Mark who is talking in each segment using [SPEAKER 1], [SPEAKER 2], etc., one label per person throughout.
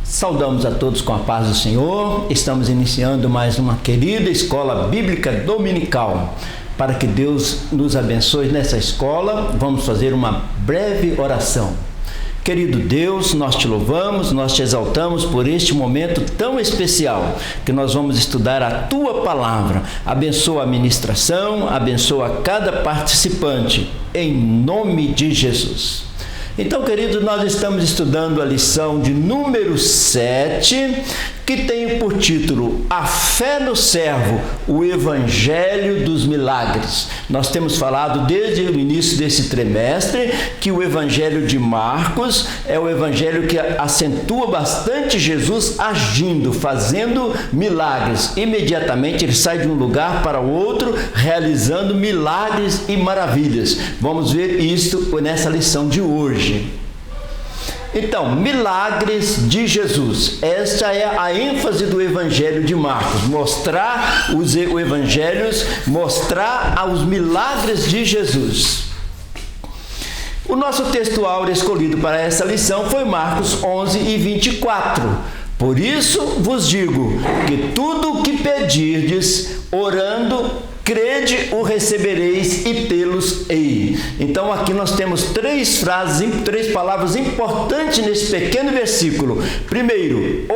[SPEAKER 1] Saudamos a todos com a paz do Senhor. Estamos iniciando mais uma querida escola bíblica dominical. Para que Deus nos abençoe nessa escola, vamos fazer uma breve oração. Querido Deus, nós te louvamos, nós te exaltamos por este momento tão especial que nós vamos estudar a Tua Palavra. Abençoa a ministração, abençoa cada participante, em nome de Jesus. Então, queridos, nós estamos estudando a lição de número 7, que tem por título A Fé no Servo, o Evangelho dos Milagres. Nós temos falado desde o início desse trimestre que o Evangelho de Marcos é o Evangelho que acentua bastante Jesus agindo, fazendo milagres. Imediatamente ele sai de um lugar para o outro, realizando milagres e maravilhas. Vamos ver isso nessa lição de hoje. Então, milagres de Jesus. Esta é a ênfase do Evangelho de Marcos. Mostrar os evangelhos, mostrar os milagres de Jesus. O nosso texto áureo escolhido para essa lição foi Marcos 11 e 24. Por isso vos digo que tudo o que pedirdes, orando, crede, o recebereis e tê-los-ei. Então aqui nós temos três palavras importantes nesse pequeno versículo. Primeiro,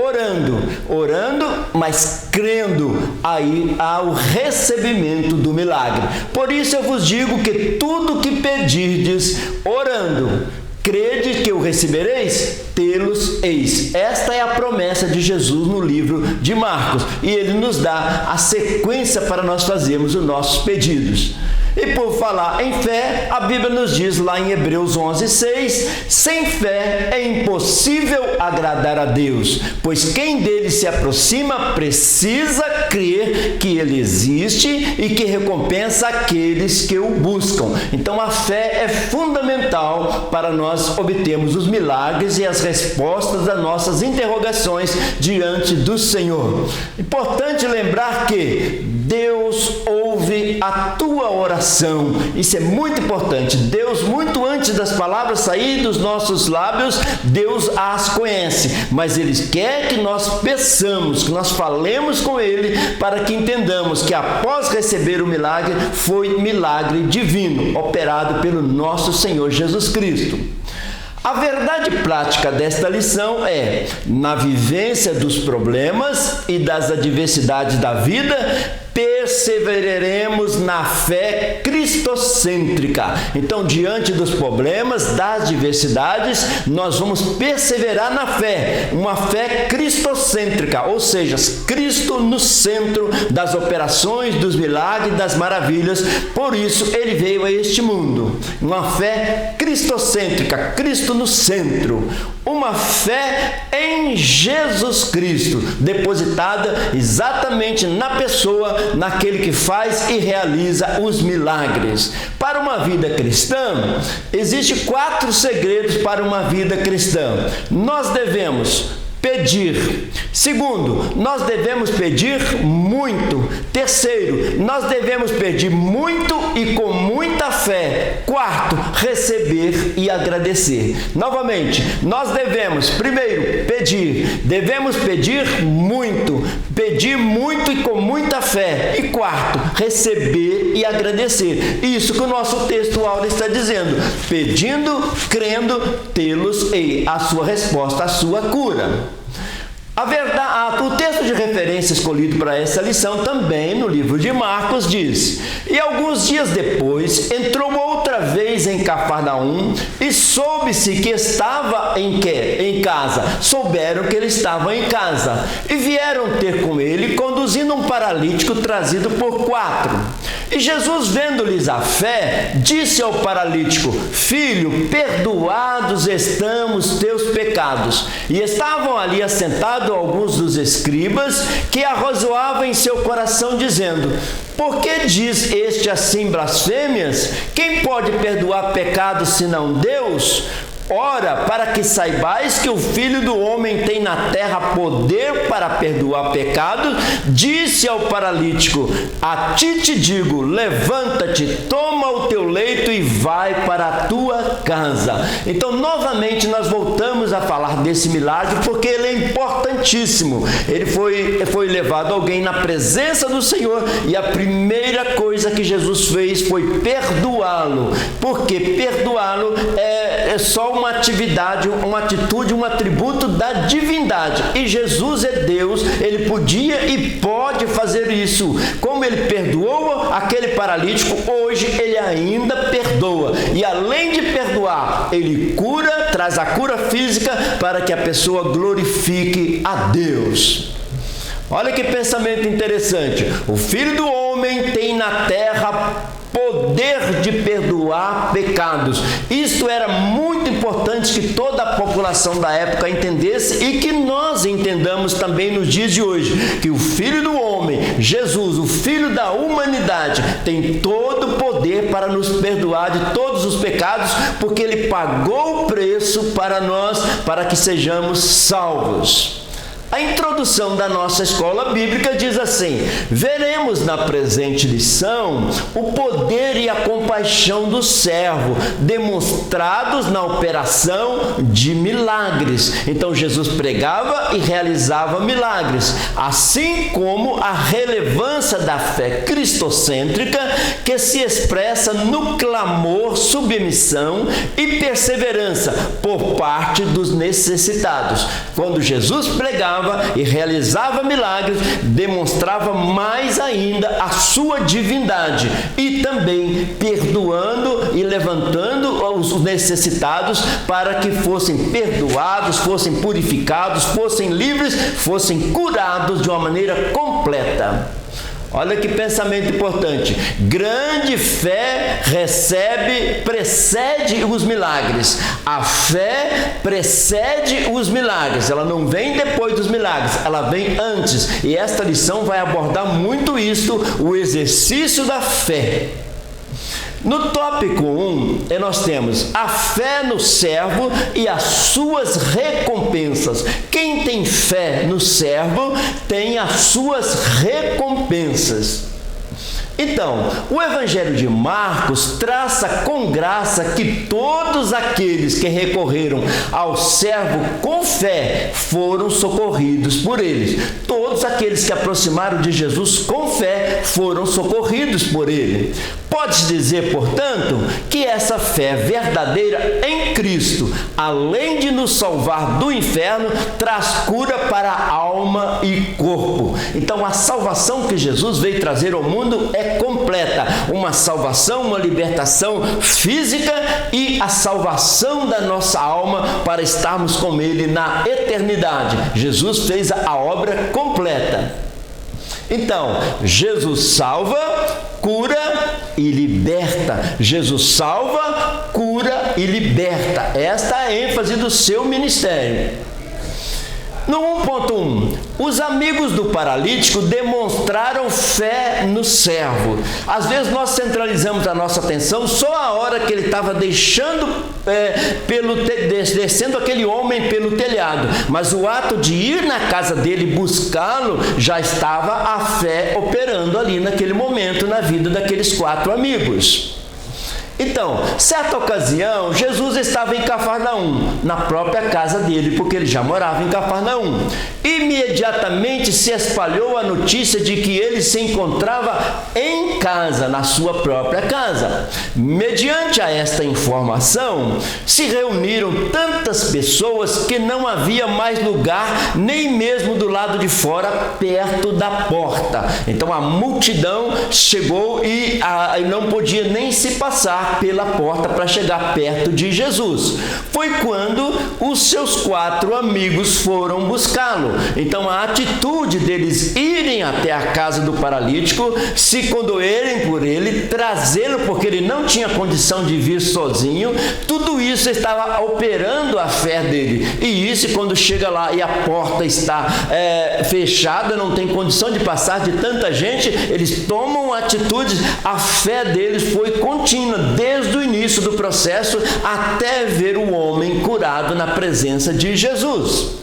[SPEAKER 1] orando, mas crendo, aí há o recebimento do milagre. Por isso eu vos digo que tudo que pedirdes, orando, crede que o recebereis, tê-los-eis. Esta é a promessa de Jesus no livro de Marcos. E ele nos dá a sequência para nós fazermos os nossos pedidos. E por falar em fé, a Bíblia nos diz lá em Hebreus 11:6, sem fé é impossível agradar a Deus, pois quem dele se aproxima precisa crer que ele existe e que recompensa aqueles que o buscam. Então a fé é fundamental para nós obtermos os milagres e as respostas das nossas interrogações diante do Senhor. Importante lembrar que Deus ouve a tua oração. Isso é muito importante. Deus, muito antes das palavras saírem dos nossos lábios, Deus as conhece. Mas Ele quer que nós peçamos, que nós falemos com Ele, para que entendamos que após receber o milagre, foi milagre divino, operado pelo nosso Senhor Jesus Cristo. A verdade prática desta lição é, na vivência dos problemas e das adversidades da vida, perseveraremos na fé cristocêntrica. Então, diante dos problemas, das adversidades, nós vamos perseverar na fé, uma fé cristocêntrica, ou seja, Cristo no centro das operações, dos milagres, das maravilhas. Por isso, ele veio a este mundo. Uma fé cristocêntrica, Cristo no centro. Uma fé em Jesus Cristo, depositada exatamente na pessoa, naquele que faz e realiza os milagres. Para uma vida cristã, existem 4 segredos para uma vida cristã. Nós devemos pedir. Segundo, nós devemos pedir muito. Terceiro, nós devemos pedir muito e com muita fé. Quarto, receber e agradecer. Novamente, nós devemos, primeiro, pedir. Devemos pedir muito e com muita fé. E quarto, receber e agradecer. Isso que o nosso texto áureo está dizendo. Pedindo, crendo, tê-los-ei. A sua resposta, a sua cura. O texto de referência escolhido para essa lição também no livro de Marcos diz: e alguns dias depois entrou outra vez em Cafarnaum e soube-se que estava em casa. Souberam que ele estava em casa e vieram ter com ele, conduzindo um paralítico trazido por 4. E Jesus, vendo-lhes a fé, disse ao paralítico: filho, perdoados estão os teus pecados. E estavam ali assentados alguns dos escribas que arrazoavam em seu coração, dizendo: por que diz este assim blasfêmias? Quem pode perdoar pecados senão Deus? Ora, para que saibais que o Filho do Homem tem na terra poder para perdoar pecados, disse ao paralítico: a ti te digo, levanta-te, toma o teu leito e vai para a tua casa. Então, novamente, nós voltamos a falar desse milagre, porque ele é importantíssimo. Ele foi levado alguém na presença do Senhor, e a primeira coisa que Jesus fez foi perdoá-lo, porque perdoá-lo é só uma atividade, uma atitude, um atributo da divindade, e Jesus é Deus, ele podia e pode fazer isso. Como ele perdoou aquele paralítico, hoje ele ainda perdoa, e além de perdoar, ele cura, traz a cura física para que a pessoa glorifique a Deus. Olha que pensamento interessante. O Filho do Homem tem na terra poder de perdoar pecados. Isto era muito importante que toda a população da época entendesse, e que nós entendamos também nos dias de hoje, que o Filho do Homem, Jesus, o Filho da humanidade, tem todo o poder para nos perdoar de todos os pecados, porque ele pagou o preço para nós, para que sejamos salvos. A introdução da nossa escola bíblica diz assim: veremos na presente lição o poder e a compaixão do servo demonstrados na operação de milagres. Então Jesus pregava e realizava milagres, assim como a relevância da fé cristocêntrica, que se expressa no clamor, submissão e perseverança por parte dos necessitados. Quando Jesus pregava e realizava milagres, demonstrava mais ainda a sua divindade, e também perdoando e levantando os necessitados para que fossem perdoados, fossem purificados, fossem livres, fossem curados de uma maneira completa. Olha que pensamento importante. Grande fé precede os milagres. A fé precede os milagres. Ela não vem depois dos milagres, ela vem antes. E esta lição vai abordar muito isso, o exercício da fé. No tópico 1, nós temos a fé no servo e as suas recompensas. Quem tem fé no servo tem as suas recompensas. Então, o Evangelho de Marcos traça com graça que todos aqueles que recorreram ao servo com fé foram socorridos por ele. Todos aqueles que aproximaram de Jesus com fé foram socorridos por ele. Pode-se dizer, portanto, que essa fé verdadeira em Cristo, além de nos salvar do inferno, traz cura para a alma e corpo. Então, a salvação que Jesus veio trazer ao mundo é completa. Uma salvação, uma libertação física e a salvação da nossa alma para estarmos com Ele na eternidade. Jesus fez a obra completa. Então, Jesus salva, cura e liberta. Jesus salva, cura e liberta. Esta é a ênfase do seu ministério. No 1.1, os amigos do paralítico demonstraram fé no servo. Às vezes nós centralizamos a nossa atenção só a hora que ele estava descendo aquele homem pelo telhado, mas o ato de ir na casa dele buscá-lo, já estava a fé operando ali naquele momento na vida daqueles 4 amigos. Então, certa ocasião, Jesus estava em Cafarnaum, na própria casa dele, porque ele já morava em Cafarnaum. Imediatamente se espalhou a notícia de que ele se encontrava em casa, na sua própria casa. Mediante a esta informação, se reuniram tantas pessoas que não havia mais lugar, nem mesmo do lado de fora, perto da porta. Então, a multidão chegou e não podia nem se passar pela porta para chegar perto de Jesus. Foi quando os seus 4 amigos foram buscá-lo. Então a atitude deles irem até a casa do paralítico, se condoerem por ele, trazê-lo porque ele não tinha condição de vir sozinho, tudo isso estava operando a fé dele. E isso, quando chega lá e a porta está fechada, não tem condição de passar de tanta gente, eles tomam atitudes. A fé deles foi contínua desde o início do processo até ver o homem curado na presença de Jesus.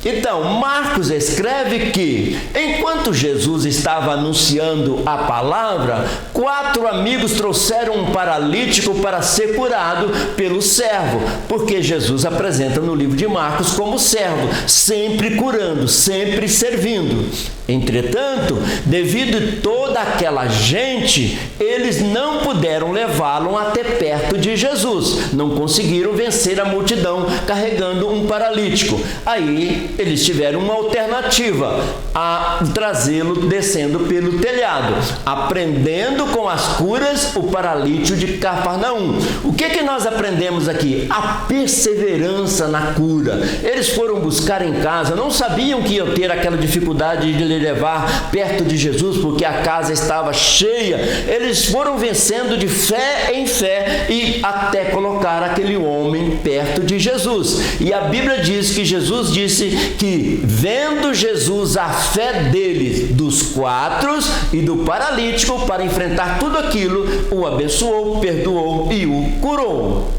[SPEAKER 1] Então, Marcos escreve que, enquanto Jesus estava anunciando a palavra, 4 amigos trouxeram um paralítico para ser curado pelo servo, porque Jesus apresenta no livro de Marcos como servo, sempre curando, sempre servindo. Entretanto, devido a toda aquela gente, eles não puderam levá-lo até perto de Jesus, não conseguiram vencer a multidão carregando um paralítico. Aí, eles tiveram uma alternativa, a trazê-lo descendo pelo telhado, aprendendo com as curas o paralítico de Cafarnaum. O que nós aprendemos aqui? A perseverança na cura. Eles foram buscar em casa, não sabiam que iam ter aquela dificuldade de lhe levar perto de Jesus, porque a casa estava cheia. Eles foram vencendo de fé em fé e até colocar aquele homem perto de Jesus. E a Bíblia diz que Jesus disse que, vendo Jesus a fé deles, dos 4 e do paralítico, para enfrentar tudo aquilo, o abençoou, perdoou e o curou.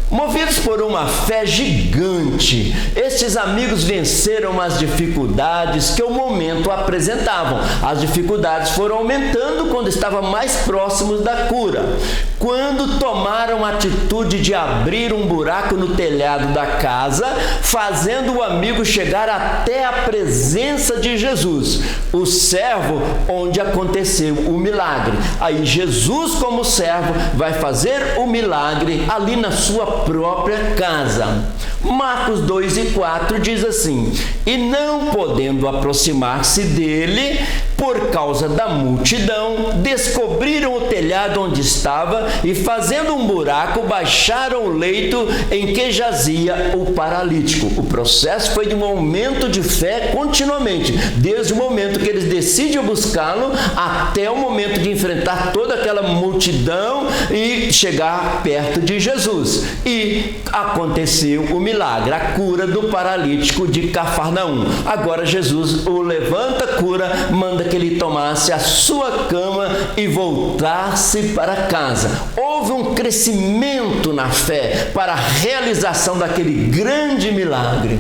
[SPEAKER 1] Movidos por uma fé gigante, estes amigos venceram as dificuldades que o momento apresentavam. As dificuldades foram aumentando quando estavam mais próximos da cura. Quando tomaram a atitude de abrir um buraco no telhado da casa, fazendo o amigo chegar até a presença de Jesus, o servo onde aconteceu o milagre. Aí Jesus, como servo, vai fazer o milagre ali na sua própria casa. Marcos 2:4 diz assim: e não podendo aproximar-se dele por causa da multidão, descobriram o telhado onde estava e, fazendo um buraco, baixaram o leito em que jazia o paralítico. O processo foi de um aumento de fé continuamente, desde o momento que eles decidem buscá-lo até o momento de enfrentar toda aquela multidão e chegar perto de Jesus. E aconteceu o milagre, a cura do paralítico de Cafarnaum. Agora Jesus o levanta, cura, manda que ele tomasse a sua cama e voltasse para casa. Houve um crescimento na fé para a realização daquele grande milagre.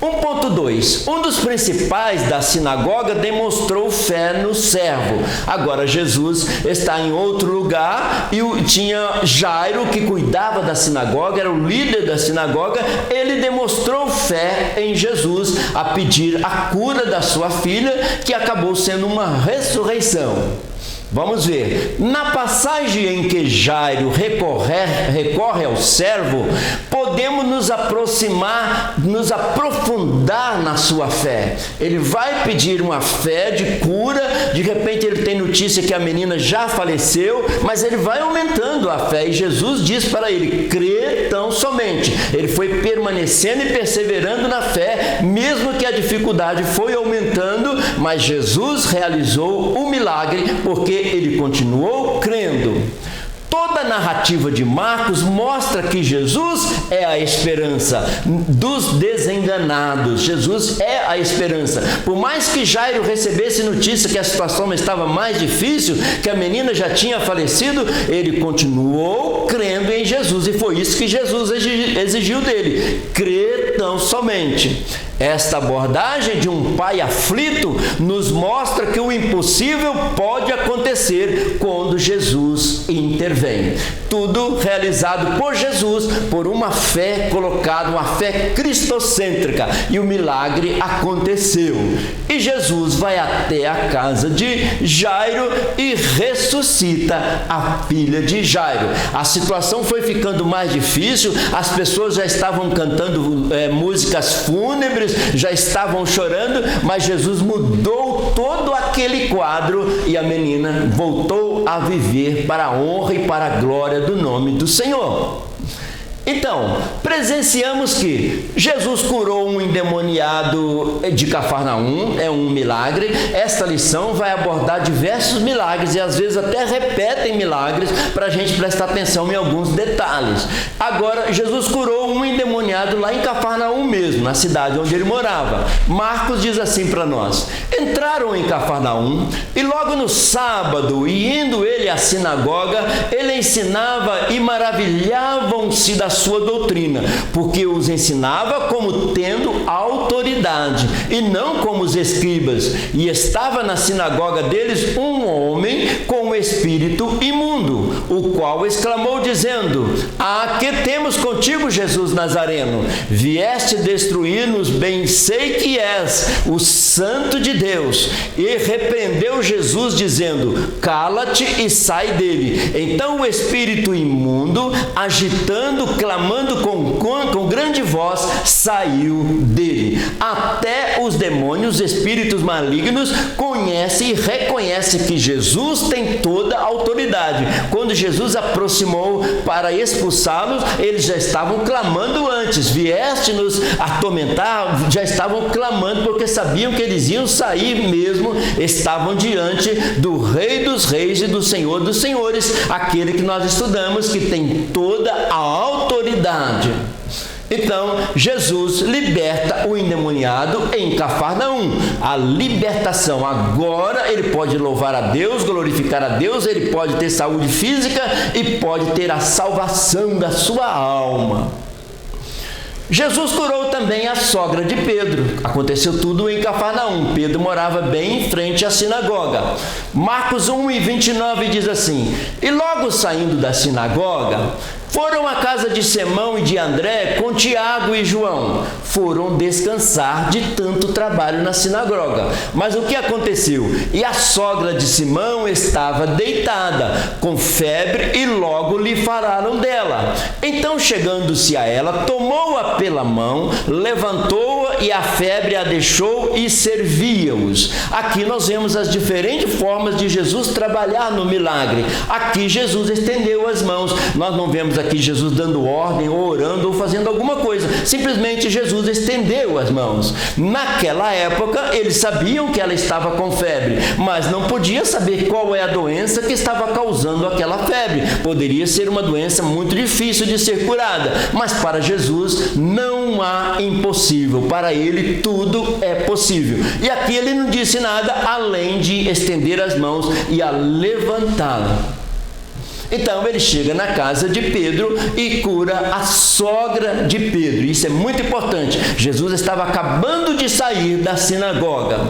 [SPEAKER 1] 1.2. Um dos principais da sinagoga demonstrou fé no servo. Agora Jesus está em outro lugar e tinha Jairo, que cuidava da sinagoga, era o líder da sinagoga. Ele demonstrou fé em Jesus a pedir a cura da sua filha, que acabou sendo uma ressurreição. Vamos ver, na passagem em que Jairo recorre ao servo, podemos nos aproximar, nos aprofundar na sua fé. Ele vai pedir uma fé de cura, de repente ele tem notícia que a menina já faleceu, mas ele vai aumentando a fé e Jesus diz para ele: crê tão somente. Ele foi permanecendo e perseverando na fé, mesmo que a dificuldade foi aumentando, mas Jesus realizou o milagre porque ele continuou crendo. Toda a narrativa de Marcos mostra que Jesus é a esperança dos desenganados. Jesus é a esperança. Por mais que Jairo recebesse notícia que a situação estava mais difícil, que a menina já tinha falecido, ele continuou crendo em Jesus. E foi isso que Jesus exigiu dele: crê tão somente. Esta abordagem de um pai aflito nos mostra que o impossível pode acontecer quando Jesus intervém. Tudo realizado por Jesus, por uma fé colocada, uma fé cristocêntrica, e o milagre aconteceu. E Jesus vai até a casa de Jairo e ressuscita a filha de Jairo. A situação foi ficando mais difícil, as pessoas já estavam cantando músicas fúnebres, já estavam chorando, mas Jesus mudou todo aquele quadro e a menina voltou a viver para a honra e para a glória do nome do Senhor. Então, presenciamos que Jesus curou um endemoniado de Cafarnaum, é um milagre. Esta lição vai abordar diversos milagres e às vezes até repetem milagres para a gente prestar atenção em alguns detalhes. Agora, Jesus curou um endemoniado lá em Cafarnaum mesmo, na cidade onde ele morava. Marcos diz assim para nós: entraram em Cafarnaum e logo no sábado, e indo ele à sinagoga, ele ensinava e maravilhava maravilhavam-se da sua doutrina, porque os ensinava como tendo autoridade, e não como os escribas. E estava na sinagoga deles um homem com espírito imundo, o qual exclamou dizendo: que temos contigo, Jesus Nazareno? Vieste destruir-nos, bem sei que és o Santo de Deus. E repreendeu Jesus dizendo: cala-te e sai dele. Então o espírito imundo, agitando, clamando com grande voz, saiu dele. Até os demônios, espíritos malignos, conhecem e reconhecem que Jesus tem toda a autoridade. Quando Jesus aproximou para expulsá-los, eles já estavam clamando antes. Vieste nos atormentar, já estavam clamando, porque sabiam que eles iam sair mesmo. Estavam diante do Rei dos Reis e do Senhor dos Senhores, aquele que nós estudamos, que tem toda a autoridade. Então, Jesus liberta o endemoniado em Cafarnaum. A libertação. Agora ele pode louvar a Deus, glorificar a Deus, ele pode ter saúde física e pode ter a salvação da sua alma. Jesus curou também a sogra de Pedro. Aconteceu tudo em Cafarnaum. Pedro morava bem em frente à sinagoga. Marcos 1:29 diz assim: e logo saindo da sinagoga, foram à casa de Simão e de André com Tiago e João. Foram descansar de tanto trabalho na sinagoga. Mas o que aconteceu? E a sogra de Simão estava deitada, com febre, e logo lhe falaram dela. Então, chegando-se a ela, tomou-a pela mão, levantou-a e a febre a deixou e servia-os. Aqui nós vemos as diferentes formas de Jesus trabalhar no milagre. Aqui Jesus estendeu as mãos. Nós não vemos aqui Jesus dando ordem, ou orando, ou fazendo alguma coisa. Simplesmente Jesus estendeu as mãos. Naquela época, eles sabiam que ela estava com febre, mas não podia saber qual é a doença que estava causando aquela febre. Poderia ser uma doença muito difícil de ser curada, mas para Jesus não há impossível. Para ele tudo é possível. E aqui ele não disse nada além de estender as mãos e a levantá-la. Então ele chega na casa de Pedro e cura a sogra de Pedro. Isso é muito importante. Jesus estava acabando de sair da sinagoga.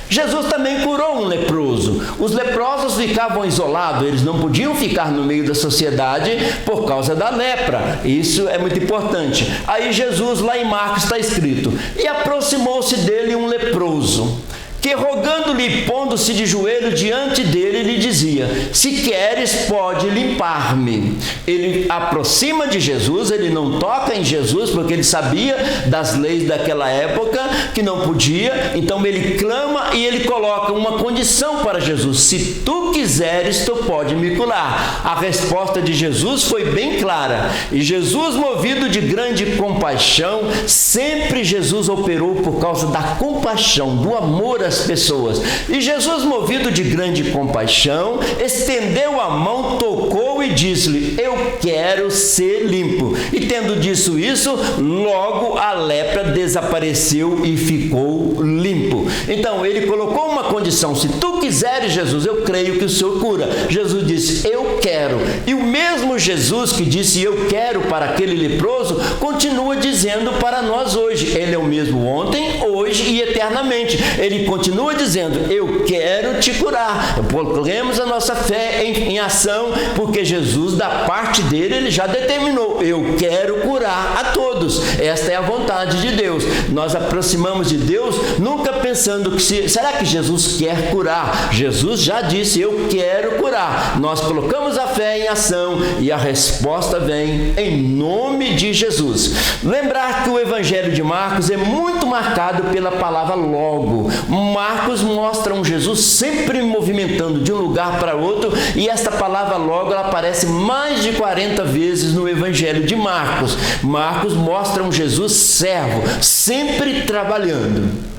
[SPEAKER 1] Jesus também curou um leproso. Os leprosos ficavam isolados, eles não podiam ficar no meio da sociedade por causa da lepra. Isso é muito importante. Aí Jesus, lá em Marcos, está escrito: e aproximou-se dele um leproso, que rogando-lhe, pondo-se de joelho diante dele, lhe dizia: se queres, pode limpar-me. Ele aproxima de Jesus, ele não toca em Jesus, porque ele sabia das leis daquela época, que não podia. Então ele clama e ele coloca uma condição para Jesus: se tu quiseres, tu pode me curar. A resposta de Jesus foi bem clara. E Jesus, movido de grande compaixão, sempre Jesus operou por causa da compaixão, do amor às pessoas. E Jesus, movido de grande compaixão, estendeu a mão, tocou e disse-lhe: eu quero ser limpo. E tendo dito isso, logo a lepra desapareceu e ficou limpo. Então ele colocou uma condição: se tu quiseres, Jesus, eu creio que o Senhor cura. Jesus disse: eu quero. E o mesmo Jesus que disse eu quero para aquele leproso, continua dizendo para nós hoje. Ele é o mesmo ontem, hoje e eternamente. Ele continua dizendo: eu quero te curar. Procuremos a nossa fé em ação, porque Jesus, da parte dele, ele já determinou: eu quero curar a todos. Esta é a vontade de Deus. Nós aproximamos de Deus nunca pensando que será que Jesus quer curar? Jesus já disse: eu quero curar. Nós colocamos a fé em ação e a resposta vem em nome de Jesus. Lembrar que o Evangelho de Marcos é muito marcado pela palavra logo. Marcos mostra um Jesus sempre movimentando de um lugar para outro, e esta palavra logo ela aparece mais de 40 vezes no Evangelho de Marcos. Marcos mostra um Jesus servo, sempre trabalhando.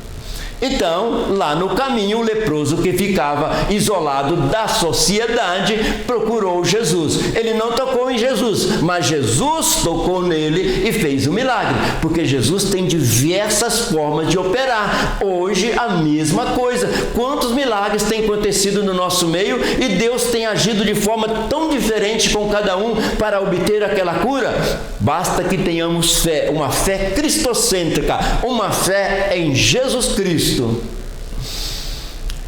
[SPEAKER 1] Então, lá no caminho, o leproso que ficava isolado da sociedade procurou Jesus. Ele não tocou em Jesus, mas Jesus tocou nele e fez o milagre, porque Jesus tem diversas formas de operar. Hoje, a mesma coisa. Quantos milagres têm acontecido no nosso meio e Deus tem agido de forma tão diferente com cada um para obter aquela cura? Basta que tenhamos fé, uma fé cristocêntrica, uma fé em Jesus Cristo.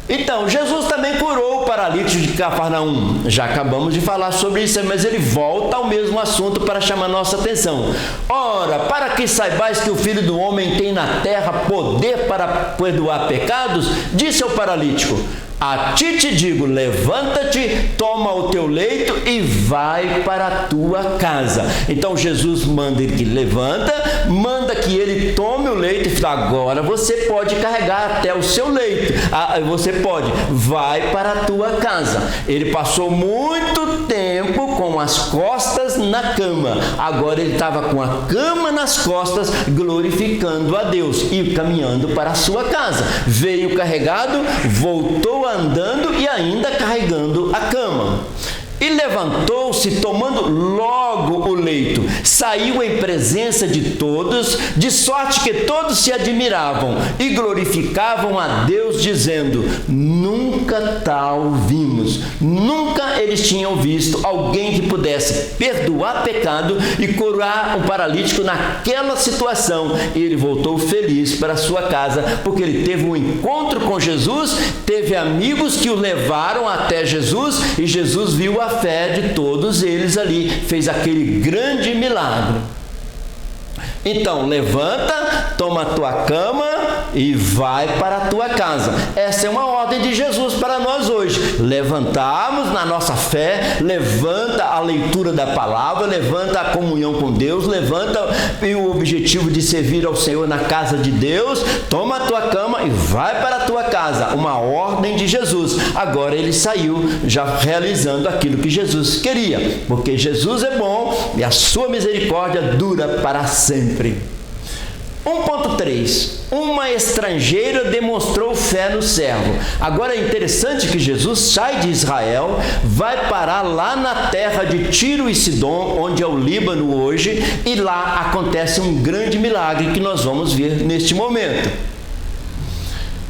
[SPEAKER 1] Então, Jesus também curou o paralítico de Cafarnaum. Já acabamos de falar sobre isso, mas ele volta ao mesmo assunto para chamar nossa atenção. Ora, para que saibais que o Filho do Homem tem na terra poder para perdoar pecados, disse ao paralítico: a ti te digo, levanta-te, toma o teu leito e vai para a tua casa. Então Jesus manda ele que levanta, manda que ele tome o leito e fala: agora você pode carregar até o seu leito. Você pode, vai para a tua casa. Ele passou muito tempo com as costas na cama. Agora ele estava com a cama nas costas, glorificando a Deus e caminhando para a sua casa. Veio carregado, voltou andando e ainda carregando a cama. E levantou-se, tomando logo o leito, saiu em presença de todos, de sorte que todos se admiravam e glorificavam a Deus, dizendo: nunca tal vimos. Nunca eles tinham visto alguém que pudesse perdoar pecado e curar um paralítico naquela situação. E ele voltou feliz para sua casa, porque ele teve um encontro com Jesus, teve amigos que o levaram até Jesus, e Jesus viu a fé de todos eles ali, fez aquele grande milagre. Então, levanta, toma a tua cama e vai para a tua casa. Essa é uma ordem de Jesus para nós hoje. Levantarmos na nossa fé, levanta a leitura da palavra, levanta a comunhão com Deus, levanta o objetivo de servir ao Senhor na casa de Deus, toma a tua cama e vai para a tua casa. Uma ordem de Jesus. Agora ele saiu já realizando aquilo que Jesus queria, porque Jesus é bom e a sua misericórdia dura para sempre. 1.3. Uma estrangeira demonstrou fé no servo. Agora é interessante que Jesus sai de Israel, vai parar lá na terra de Tiro e Sidom, onde é o Líbano hoje, e lá acontece um grande milagre que nós vamos ver neste momento.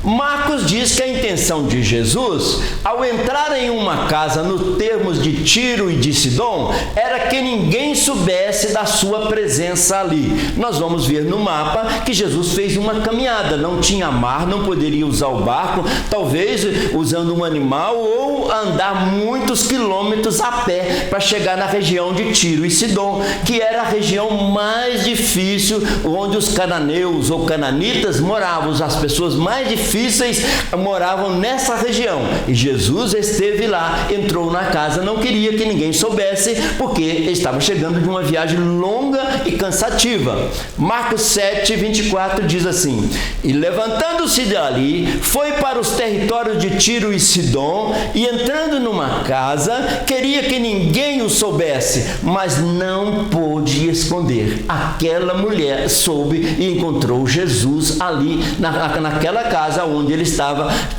[SPEAKER 1] Marcos diz que a intenção de Jesus, ao entrar em uma casa nos termos de Tiro e de Sidom, era que ninguém soubesse da sua presença ali. Nós vamos ver no mapa que Jesus fez uma caminhada, não tinha mar, não poderia usar o barco, talvez usando um animal ou andar muitos quilômetros a pé para chegar na região de Tiro e Sidom, que era a região mais difícil, onde os cananeus ou cananitas moravam, as pessoas mais difíceis moravam nessa região, e Jesus esteve lá, entrou na casa, não queria que ninguém soubesse, porque estava chegando de uma viagem longa e cansativa. Marcos 7:24 diz assim: e levantando-se dali, foi para os territórios de Tiro e Sidom, e entrando numa casa, queria que ninguém o soubesse, mas não pôde esconder. Aquela mulher soube e encontrou Jesus ali naquela casa onde ele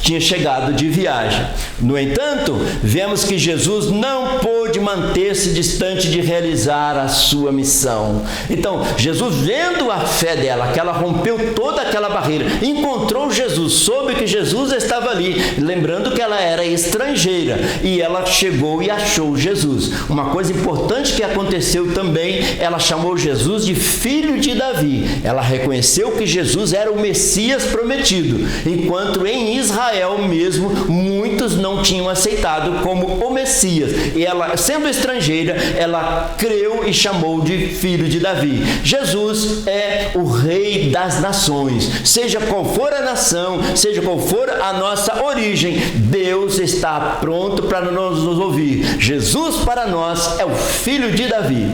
[SPEAKER 1] tinha chegado de viagem. No entanto, vemos que Jesus não pôde manter-se distante de realizar a sua missão. Então, Jesus, vendo a fé dela, que ela rompeu toda aquela barreira, encontrou Jesus, soube que Jesus estava ali, lembrando que ela era estrangeira, e ela chegou e achou Jesus. Uma coisa importante que aconteceu também, ela chamou Jesus de filho de Davi. Ela reconheceu que Jesus era o Messias prometido, enquanto em Israel mesmo muitos não tinham aceitado como o Messias, e ela, sendo estrangeira, ela creu e chamou de filho de Davi. Jesus é o Rei das nações. Seja qual for a nação, seja qual for a nossa origem, Deus está pronto para nos ouvir. Jesus para nós é o filho de Davi.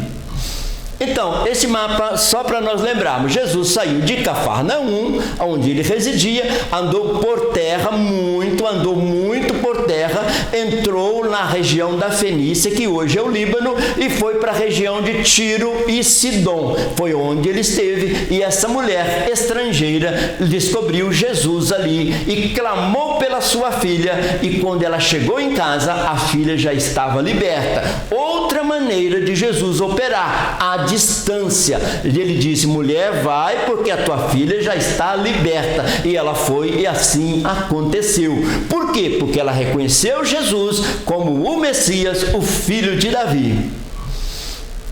[SPEAKER 1] Então, esse mapa, só para nós lembrarmos, Jesus saiu de Cafarnaum, onde ele residia, andou muito por terra, entrou na região da Fenícia, que hoje é o Líbano, e foi para a região de Tiro e Sidom. Foi onde ele esteve, e essa mulher estrangeira descobriu Jesus ali e clamou pela sua filha, e quando ela chegou em casa, a filha já estava liberta. Outra maneira de Jesus operar, à distância. Ele disse: mulher, vai, porque a tua filha já está liberta. E ela foi, e assim aconteceu. Por quê? Porque ela reconheceu Jesus como o Messias, o filho de Davi.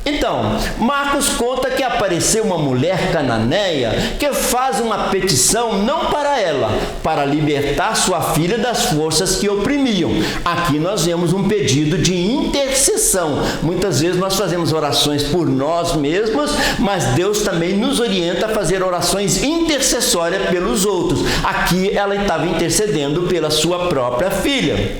[SPEAKER 1] Então, Marcos conta que apareceu uma mulher cananeia que faz uma petição não para ela, para libertar sua filha das forças que oprimiam. Aqui nós vemos um pedido de intercessão. Muitas vezes nós fazemos orações por nós mesmos, mas Deus também nos orienta a fazer orações intercessórias pelos outros. Aqui ela estava intercedendo pela sua própria filha.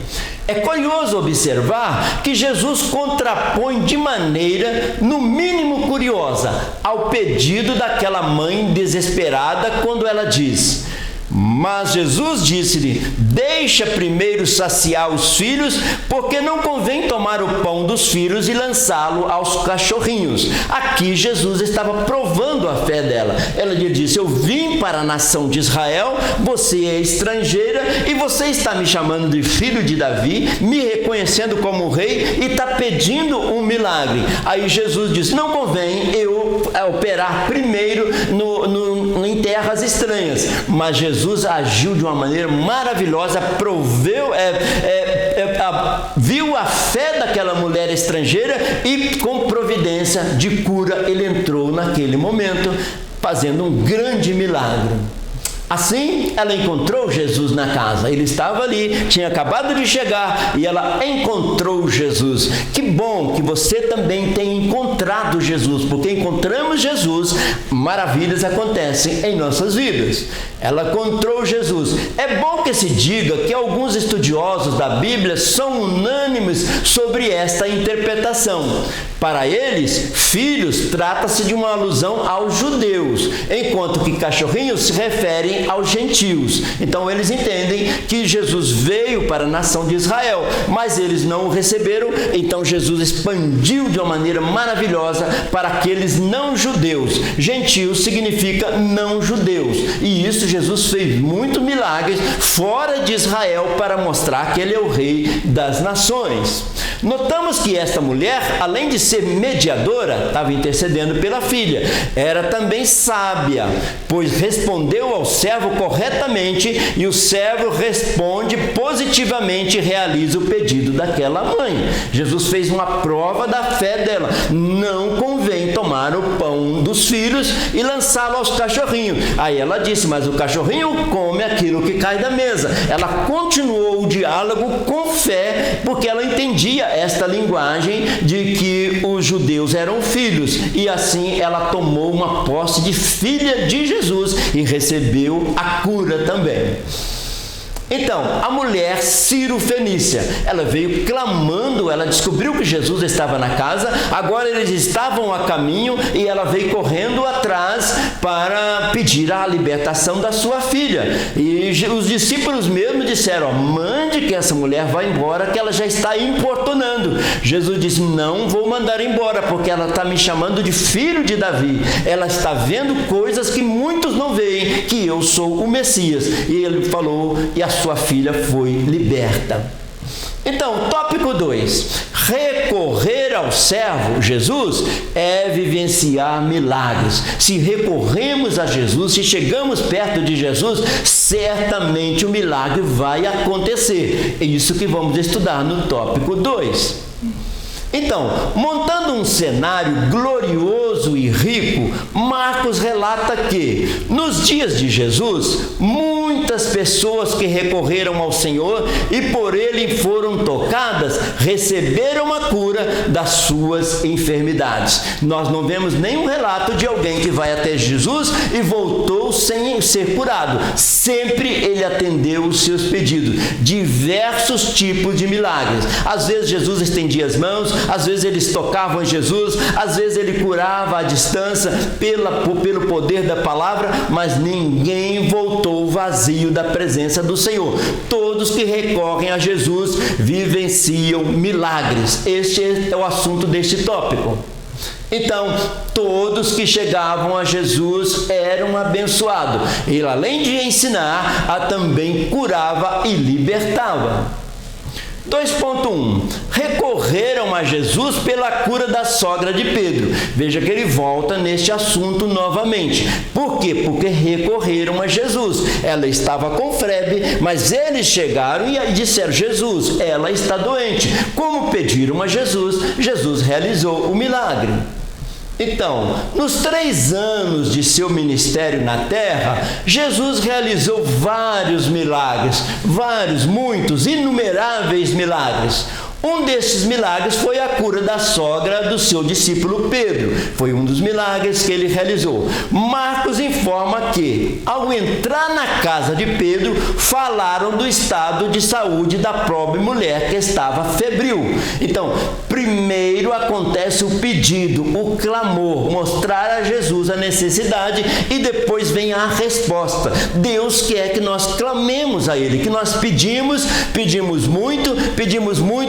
[SPEAKER 1] É curioso observar que Jesus contrapõe de maneira, no mínimo curiosa, ao pedido daquela mãe desesperada quando ela diz: mas Jesus disse-lhe: deixa primeiro saciar os filhos, porque não convém tomar o pão dos filhos e lançá-lo aos cachorrinhos. Aqui Jesus estava provando a fé dela. Ela lhe disse: eu vim para a nação de Israel, você é estrangeira e você está me chamando de filho de Davi, me reconhecendo como rei e está pedindo um milagre. Aí Jesus disse: não convém eu operar primeiro em terras estranhas. Mas Jesus agiu de uma maneira maravilhosa, viu a fé daquela mulher estrangeira e com providência de cura ele entrou naquele momento, fazendo um grande milagre. Assim, ela encontrou Jesus na casa. Ele estava ali, tinha acabado de chegar e ela encontrou Jesus. Que bom que você também tem encontrado Jesus, porque encontramos Jesus, maravilhas acontecem em nossas vidas. Ela encontrou Jesus. É bom que se diga que alguns estudiosos da Bíblia são unânimes sobre esta interpretação. Para eles, filhos trata-se de uma alusão aos judeus, enquanto que cachorrinhos se referem aos gentios. Então eles entendem que Jesus veio para a nação de Israel, mas eles não o receberam, então Jesus expandiu de uma maneira maravilhosa para aqueles não judeus. Gentios significa não judeus, e isso Jesus fez muitos milagres fora de Israel para mostrar que ele é o rei das nações. Notamos que esta mulher, além de ser mediadora, estava intercedendo pela filha, era também sábia, pois respondeu ao servo corretamente, e o servo responde positivamente e realiza o pedido daquela mãe. Jesus fez uma prova da fé dela. Não convém tomar o pão dos filhos e lançá-lo aos cachorrinhos. Aí ela disse: mas o cachorrinho come aquilo que cai da mesa. Ela continuou o diálogo com fé, porque ela entendia esta linguagem de que os judeus eram filhos, e assim ela tomou uma posse de filha de Jesus e recebeu a cura também. Então, a mulher Ciro-fenícia, ela veio clamando, ela descobriu que Jesus estava na casa, agora eles estavam a caminho e ela veio correndo atrás para pedir a libertação da sua filha. E os discípulos mesmo disseram: mande que essa mulher vá embora, que ela já está importunando. Jesus disse: não vou mandar embora, porque ela está me chamando de filho de Davi. Ela está vendo coisas que muitos não veem, que eu sou o Messias. E ele falou, e a sua filha foi liberta. Então, tópico 2. Recorrer ao servo Jesus é vivenciar milagres. Se recorremos a Jesus, se chegamos perto de Jesus, certamente o milagre vai acontecer. É isso que vamos estudar no tópico 2. Então, montando um cenário glorioso e rico, Marcos relata que, nos dias de Jesus, muitas pessoas que recorreram ao Senhor e por ele foram tocadas, receberam a cura das suas enfermidades. Nós não vemos nenhum relato de alguém que vai até Jesus e voltou sem ser curado. Sempre ele atendeu os seus pedidos. Diversos tipos de milagres. Às vezes Jesus estendia as mãos, às vezes eles tocavam em Jesus, às vezes ele curava à distância pelo poder da palavra, mas ninguém voltou vazio vazio da presença do Senhor. Todos que recorrem a Jesus vivenciam milagres. Este é o assunto deste tópico. Então, todos que chegavam a Jesus eram abençoados. Ele, além de ensinar, também curava e libertava. 2.1. Recorreram a Jesus pela cura da sogra de Pedro. Veja que ele volta neste assunto novamente. Por quê? Porque recorreram a Jesus. Ela estava com febre, mas eles chegaram e disseram: Jesus, ela está doente. Como pediram a Jesus, Jesus realizou o milagre. Então, nos 3 anos de seu ministério na terra, Jesus realizou vários milagres, muitos, inumeráveis milagres. Um desses milagres foi a cura da sogra do seu discípulo Pedro. Foi um dos milagres que ele realizou. Marcos informa que, ao entrar na casa de Pedro, falaram do estado de saúde da pobre mulher que estava febril. Então, primeiro acontece o pedido, o clamor, mostrar a Jesus a necessidade, e depois vem a resposta. Deus quer que nós clamemos a Ele, que nós pedimos muito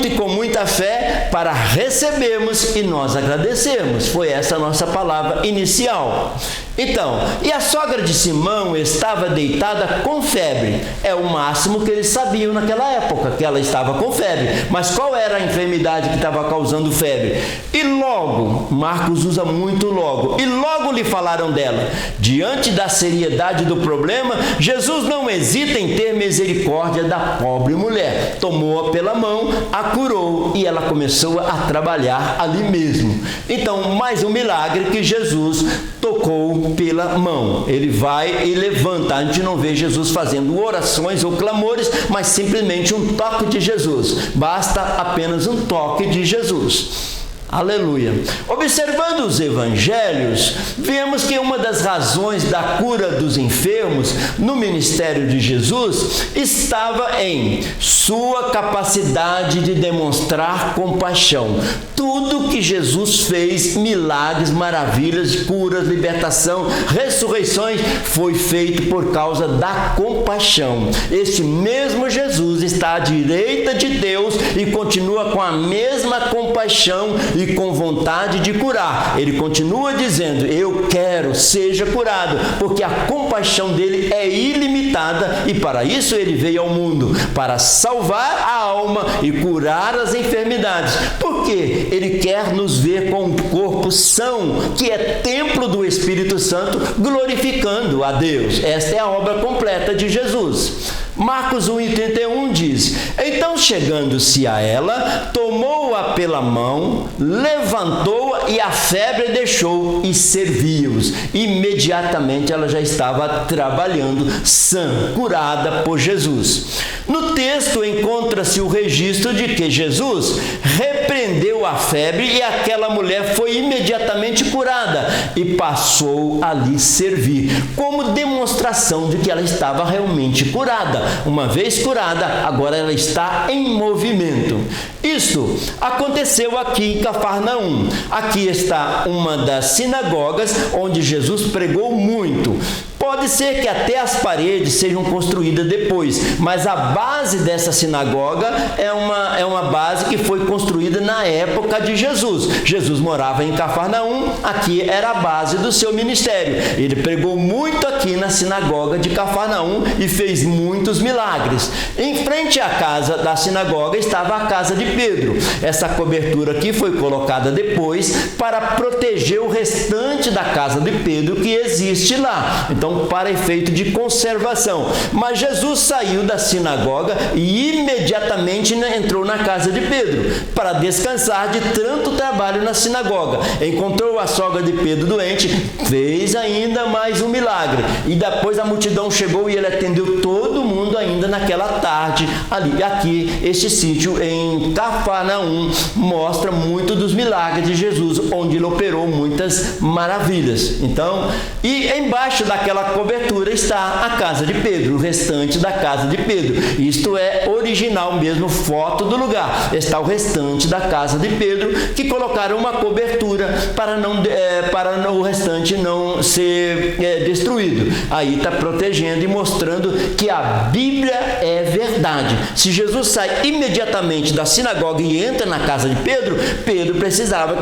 [SPEAKER 1] e com muita fé para recebermos e nós agradecermos. Foi essa a nossa palavra inicial. Então, e a sogra de Simão estava deitada com febre. É o máximo que eles sabiam naquela época, que ela estava com febre. Mas qual era a enfermidade que estava causando febre? E logo, Marcos usa muito logo, e logo lhe falaram dela. Diante da seriedade do problema, Jesus não hesita em ter misericórdia da pobre mulher. Tomou-a pela mão, a curou e ela começou a trabalhar ali mesmo. Então, mais um milagre que Jesus tocou pela mão. Ele vai e levanta. A gente não vê Jesus fazendo orações ou clamores, mas simplesmente um toque de Jesus. Basta apenas um toque de Jesus. Aleluia. Observando os evangelhos, vemos que uma das razões da cura dos enfermos no ministério de Jesus estava em sua capacidade de demonstrar compaixão. Tudo que Jesus fez, milagres, maravilhas, curas, libertação, ressurreições, foi feito por causa da compaixão. Este mesmo Jesus está à direita de Deus e continua com a mesma compaixão e com vontade de curar. Ele continua dizendo: eu quero, seja curado, porque a compaixão dele é ilimitada, e para isso ele veio ao mundo, para salvar a alma e curar as enfermidades. Porque ele quer nos ver com um corpo são, que é templo do Espírito Santo, glorificando a Deus. Esta é a obra completa de Jesus. Marcos 1,31 diz: então, chegando-se a ela, tomou-a pela mão, levantou-a e a febre deixou e serviu-os. Imediatamente ela já estava trabalhando sã, curada por Jesus. No texto encontra-se o registro de que Jesus repreendeu a febre e aquela mulher foi imediatamente curada e passou ali servir, como demonstração de que ela estava realmente curada. Uma vez curada, agora ela está em movimento. Isto aconteceu aqui em Cafarnaum. Aqui está uma das sinagogas onde Jesus pregou muito. Pode ser que até as paredes sejam construídas depois, mas a base dessa sinagoga é uma base que foi construída na época de Jesus. Jesus morava em Cafarnaum, aqui era a base do seu ministério. Ele pregou muito aqui na sinagoga de Cafarnaum e fez muitos milagres. Em frente à casa da sinagoga estava a casa de Pedro. Essa cobertura aqui foi colocada depois para proteger o restante da casa de Pedro que existe lá. Então, para efeito de conservação. Mas Jesus saiu da sinagoga e imediatamente entrou na casa de Pedro para descansar de tanto trabalho na sinagoga. Encontrou a sogra de Pedro doente, fez ainda mais um milagre. E depois a multidão chegou e ele atendeu todo mundo ainda naquela tarde ali. Aqui, este sítio em Cafarnaum mostra muito dos milagres de Jesus, onde ele operou muitas maravilhas. Então, e embaixo daquela naquela cobertura está a casa de Pedro, o restante da casa de Pedro. Isto é original mesmo, foto do lugar. Está o restante da casa de Pedro, que colocaram uma cobertura para o restante não ser destruído. Aí está protegendo e mostrando que a Bíblia é verdade. Se Jesus sai imediatamente da sinagoga e entra na casa de Pedro, Pedro precisava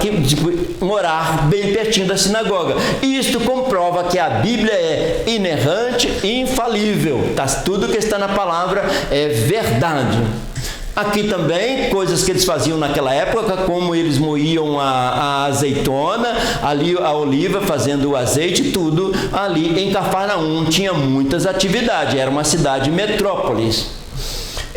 [SPEAKER 1] morar bem pertinho da sinagoga. E isto comprova que a Bíblia é inerrante e infalível. Tudo que está na palavra é verdade. Aqui também, coisas que eles faziam naquela época, como eles moíam a azeitona, ali a oliva, fazendo o azeite, tudo ali em Cafarnaum. Tinha muitas atividades, era uma cidade metrópolis.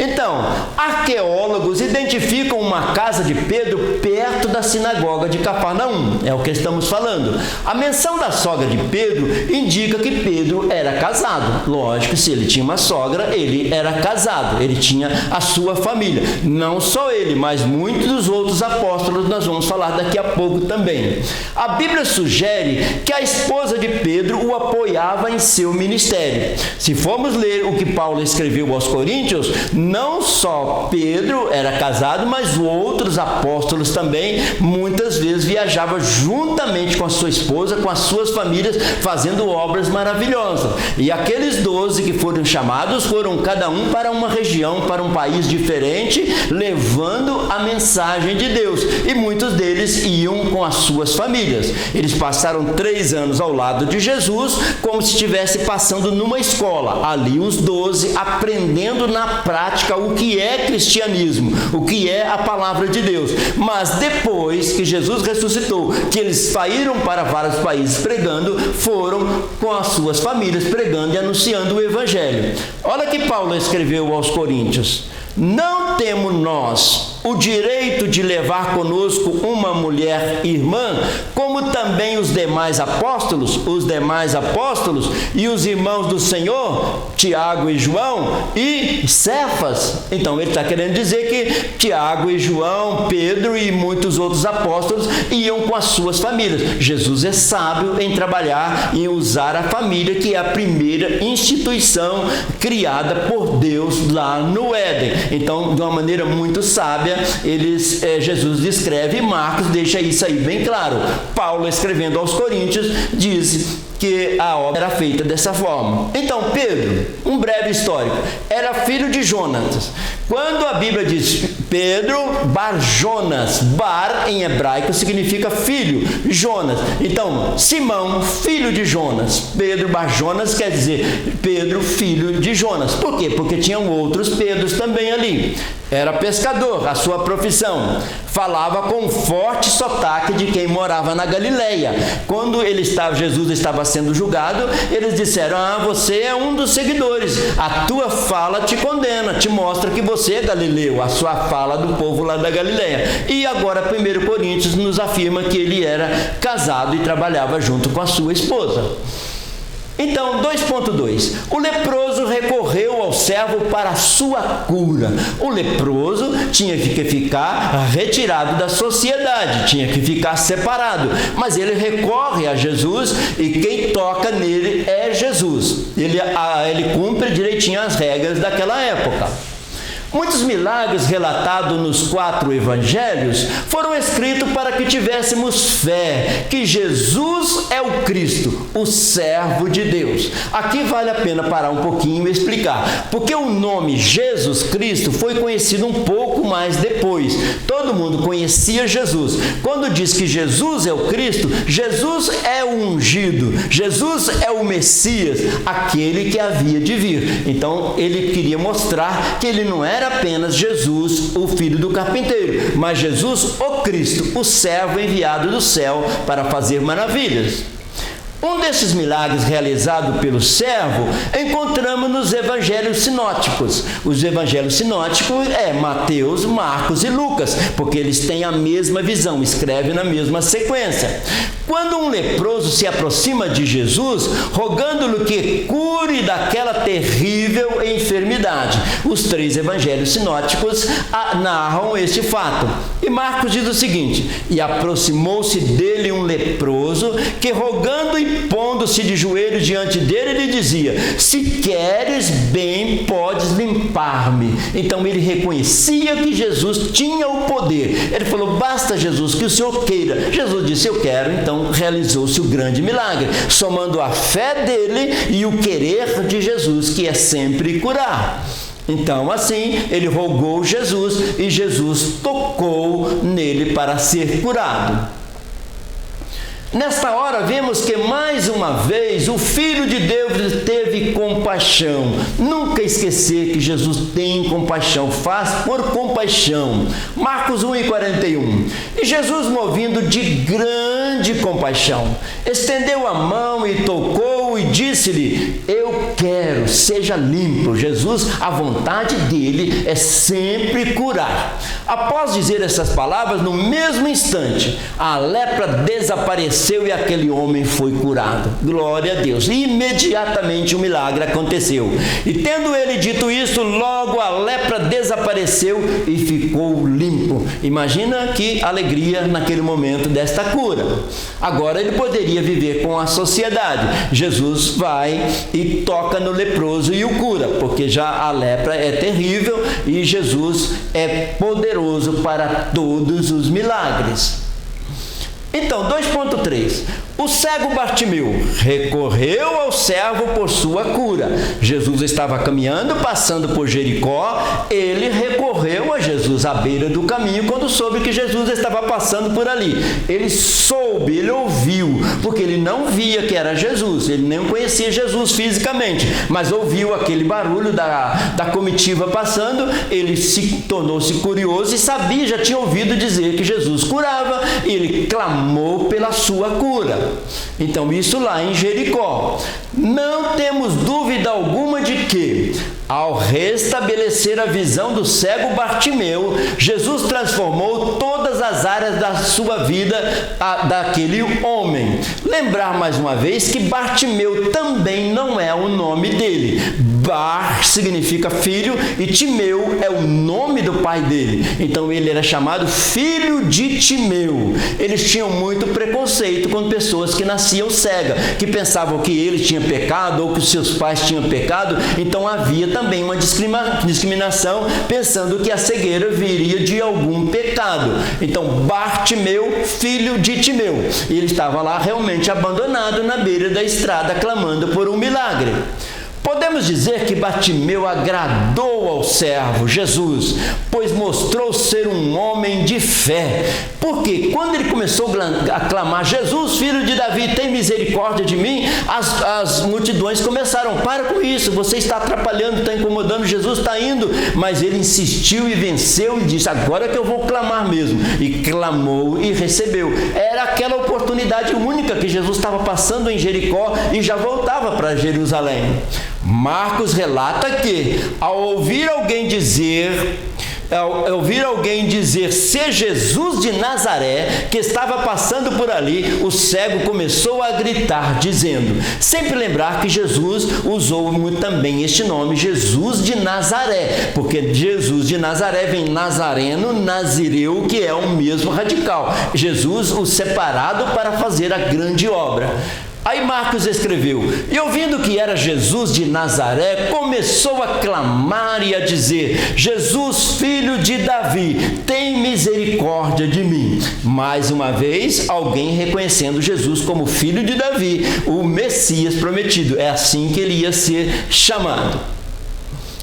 [SPEAKER 1] Então, arqueólogos identificam uma casa de Pedro perto da sinagoga de Cafarnaum, é o que estamos falando. A menção da sogra de Pedro indica que Pedro era casado. Lógico, se ele tinha uma sogra, ele era casado, ele tinha a sua família. Não só ele, mas muitos dos outros apóstolos, nós vamos falar daqui a pouco também. A Bíblia sugere que a esposa de Pedro o apoiava em seu ministério. Se formos ler o que Paulo escreveu aos Coríntios, não só Pedro era casado, mas outros apóstolos também, muitas vezes viajavam juntamente com a sua esposa, com as suas famílias, fazendo obras maravilhosas. E aqueles 12 que foram chamados, foram cada um para uma região, para um país diferente, levando a mensagem de Deus. E muitos deles iam com as suas famílias. Eles passaram 3 anos ao lado de Jesus, como se estivesse passando numa escola. Ali os 12 aprendendo na prática o que é cristianismo, o que é a palavra de Deus. Mas depois que Jesus ressuscitou, que eles saíram para vários países pregando, foram com as suas famílias pregando e anunciando o Evangelho. Olha que Paulo escreveu aos Coríntios: não temos nós o direito de levar conosco uma mulher irmã, como também os demais apóstolos e os irmãos do Senhor, Tiago e João e Cefas. Então ele está querendo dizer que Tiago e João, Pedro e muitos outros apóstolos iam com as suas famílias. Jesus é sábio em trabalhar, em usar a família, que é a primeira instituição criada por Deus lá no Éden. Então, de uma maneira muito sábia, Jesus descreve, e Marcos deixa isso aí bem claro. Paulo, escrevendo aos Coríntios, diz que a obra era feita dessa forma. Então, Pedro, um breve histórico, era filho de Jonas. Quando a Bíblia diz Pedro Bar Jonas, Bar em hebraico significa filho, Jonas. Então, Simão, filho de Jonas. Pedro Bar Jonas quer dizer Pedro, filho de Jonas. Por quê? Porque tinham outros Pedros também ali. Era pescador, a sua profissão. Falava com forte sotaque de quem morava na Galileia. Quando Jesus estava sendo julgado, eles disseram: você é um dos seguidores, a tua fala te condena, te mostra que você é galileu, a sua fala do povo lá da Galileia. E agora 1 Coríntios nos afirma que ele era casado e trabalhava junto com a sua esposa. Então, 2.2. O leproso recorreu ao servo para a sua cura. O leproso tinha que ficar retirado da sociedade, tinha que ficar separado. Mas ele recorre a Jesus e quem toca nele é Jesus. Ele cumpre direitinho as regras daquela época. Muitos milagres relatados nos 4 evangelhos foram escritos para que tivéssemos fé que Jesus é o Cristo, o servo de Deus. Aqui vale a pena parar um pouquinho e explicar, porque o nome Jesus Cristo foi conhecido um pouco mais depois. Todo mundo conhecia Jesus. Quando diz que Jesus é o Cristo, Jesus é o ungido, Jesus é o Messias, aquele que havia de vir. Então ele queria mostrar que ele não era apenas Jesus, o filho do carpinteiro, mas Jesus, o Cristo, o servo enviado do céu para fazer maravilhas. Um desses milagres realizados pelo servo encontramos nos evangelhos sinóticos. Os evangelhos sinóticos Mateus, Marcos e Lucas, porque eles têm a mesma visão, escrevem na mesma sequência. Quando um leproso se aproxima de Jesus, rogando-lhe que cure daquela terrível enfermidade, os 3 evangelhos sinóticos narram este fato. E E Marcos diz o seguinte: e aproximou-se dele um leproso, que rogando e pondo-se de joelhos diante dele, lhe dizia: se queres bem, podes limpar-me. Então ele reconhecia que Jesus tinha o poder. Ele falou: basta, Jesus, que o Senhor queira. Jesus disse: eu quero. Então realizou-se o grande milagre, somando a fé dele e o querer de Jesus, que é sempre curar. Então, assim, ele rogou Jesus e Jesus tocou nele para ser curado. Nesta hora, vemos que mais uma vez o Filho de Deus teve compaixão. Nunca esquecer que Jesus tem compaixão, faz por compaixão. Marcos 1:41. E Jesus, movido de grande compaixão, estendeu a mão e tocou e disse-lhe: eu quero, seja limpo. Jesus, a vontade dele é sempre curar. Após dizer essas palavras, no mesmo instante, a lepra desapareceu e aquele homem foi curado. Glória a Deus. E imediatamente o milagre aconteceu. E tendo ele dito isso, logo a lepra desapareceu e ficou limpo. Imagina que alegria naquele momento desta cura. Agora ele poderia viver com a sociedade. Jesus vai e toca no leproso e o cura, porque já a lepra é terrível e Jesus é poderoso para todos os milagres. Então, 2.3. O cego Bartimeu recorreu ao servo por sua cura. Jesus estava caminhando, passando por Jericó. Ele recorreu a Jesus à beira do caminho quando soube que Jesus estava passando por ali. Ele soube, ele ouviu, porque ele não via que era Jesus. Ele nem conhecia Jesus fisicamente, mas ouviu aquele barulho da comitiva passando. Ele tornou-se curioso e sabia, já tinha ouvido dizer que Jesus curava, e ele clamou pela sua cura. Então, isso lá em Jericó. Não temos dúvida alguma de que, ao restabelecer a visão do cego Bartimeu, Jesus transformou todas as áreas da sua vida daquele homem. Lembrar mais uma vez que Bartimeu também não é o nome dele. Bar significa filho e Timeu é o nome do pai dele. Então ele era chamado filho de Timeu. Eles tinham muito preconceito com pessoas que nasciam cegas, que pensavam que ele tinha pecado ou que os seus pais tinham pecado. Então havia também uma discriminação, pensando que a cegueira viria de algum pecado. Então Bartimeu, filho de Timeu. E ele estava lá realmente abandonado na beira da estrada, clamando por um milagre. Podemos dizer que Bartimeu agradou ao servo Jesus, pois mostrou ser um homem de fé. Porque quando ele começou a clamar: Jesus, filho de Davi, tem misericórdia de mim, as multidões começaram: para com isso, você está atrapalhando, está incomodando, Jesus está indo. Mas ele insistiu e venceu e disse: agora que eu vou clamar mesmo. E clamou e recebeu. Era aquela oportunidade única que Jesus estava passando em Jericó e já voltava para Jerusalém. Marcos relata que, ao ouvir alguém dizer ser Jesus de Nazaré, que estava passando por ali, o cego começou a gritar, dizendo, sempre lembrar que Jesus usou também este nome, Jesus de Nazaré, porque Jesus de Nazaré vem nazareno, nazireu, que é o mesmo radical. Jesus, o separado para fazer a grande obra. Aí Marcos escreveu: e ouvindo que era Jesus de Nazaré, começou a clamar e a dizer: Jesus, filho de Davi, tem misericórdia de mim. Mais uma vez, alguém reconhecendo Jesus como filho de Davi, o Messias prometido. É assim que ele ia ser chamado.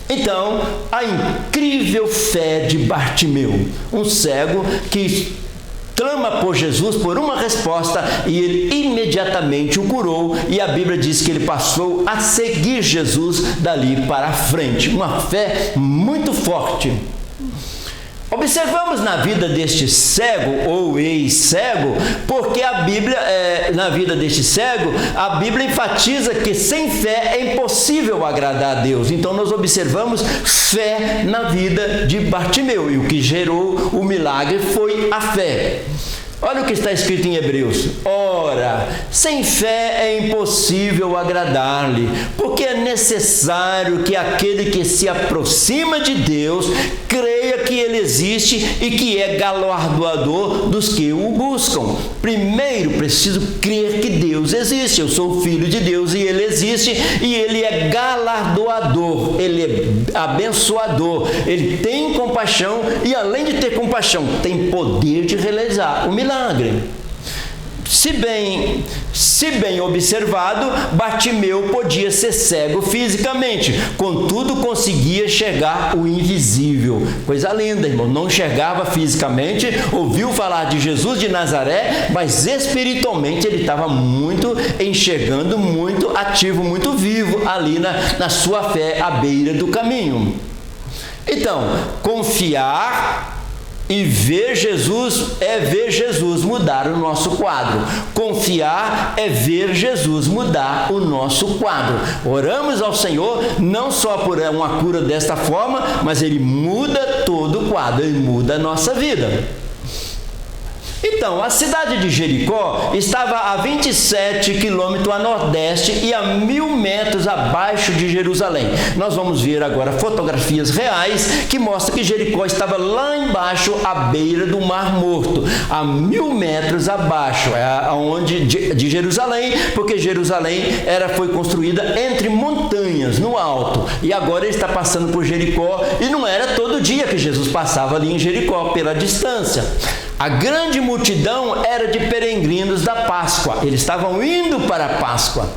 [SPEAKER 1] Então, a incrível fé de Bartimeu, um cego que clama por Jesus por uma resposta, e ele imediatamente o curou, e a Bíblia diz que ele passou a seguir Jesus dali para frente. Uma fé muito forte. Observamos na vida deste cego ou ex-cego, porque a Bíblia, na vida deste cego, a Bíblia enfatiza que sem fé é impossível agradar a Deus. Então nós observamos fé na vida de Bartimeu, e o que gerou o milagre foi a fé. Olha o que está escrito em Hebreus. Ora, sem fé é impossível agradar-lhe, porque é necessário que aquele que se aproxima de Deus creia que Ele existe e que é galardoador dos que o buscam. Primeiro, preciso crer que Deus existe. Eu sou filho de Deus e Ele existe, e Ele é galardoador, Ele é abençoador, Ele tem compaixão e, além de ter compaixão, tem poder de realizar o milagre. Se bem observado, Bartimeu podia ser cego fisicamente, contudo conseguia enxergar o invisível. Coisa linda, irmão. Não enxergava fisicamente, ouviu falar de Jesus de Nazaré, mas espiritualmente ele estava enxergando, muito ativo, muito vivo ali na sua fé à beira do caminho. Então, confiar e ver Jesus é ver Jesus mudar o nosso quadro. Confiar é ver Jesus mudar o nosso quadro. Oramos ao Senhor não só por uma cura desta forma, mas Ele muda todo o quadro, Ele muda a nossa vida. Então, a cidade de Jericó estava a 27 quilômetros a nordeste e a 1.000 metros abaixo de Jerusalém. Nós vamos ver agora fotografias reais que mostram que Jericó estava lá embaixo, à beira do Mar Morto, a 1.000 metros abaixo de Jerusalém, porque Jerusalém foi construída entre montanhas, no alto. E agora ele está passando por Jericó, e não era todo dia que Jesus passava ali em Jericó, pela distância. A grande multidão era de peregrinos da Páscoa. Eles estavam indo para a Páscoa.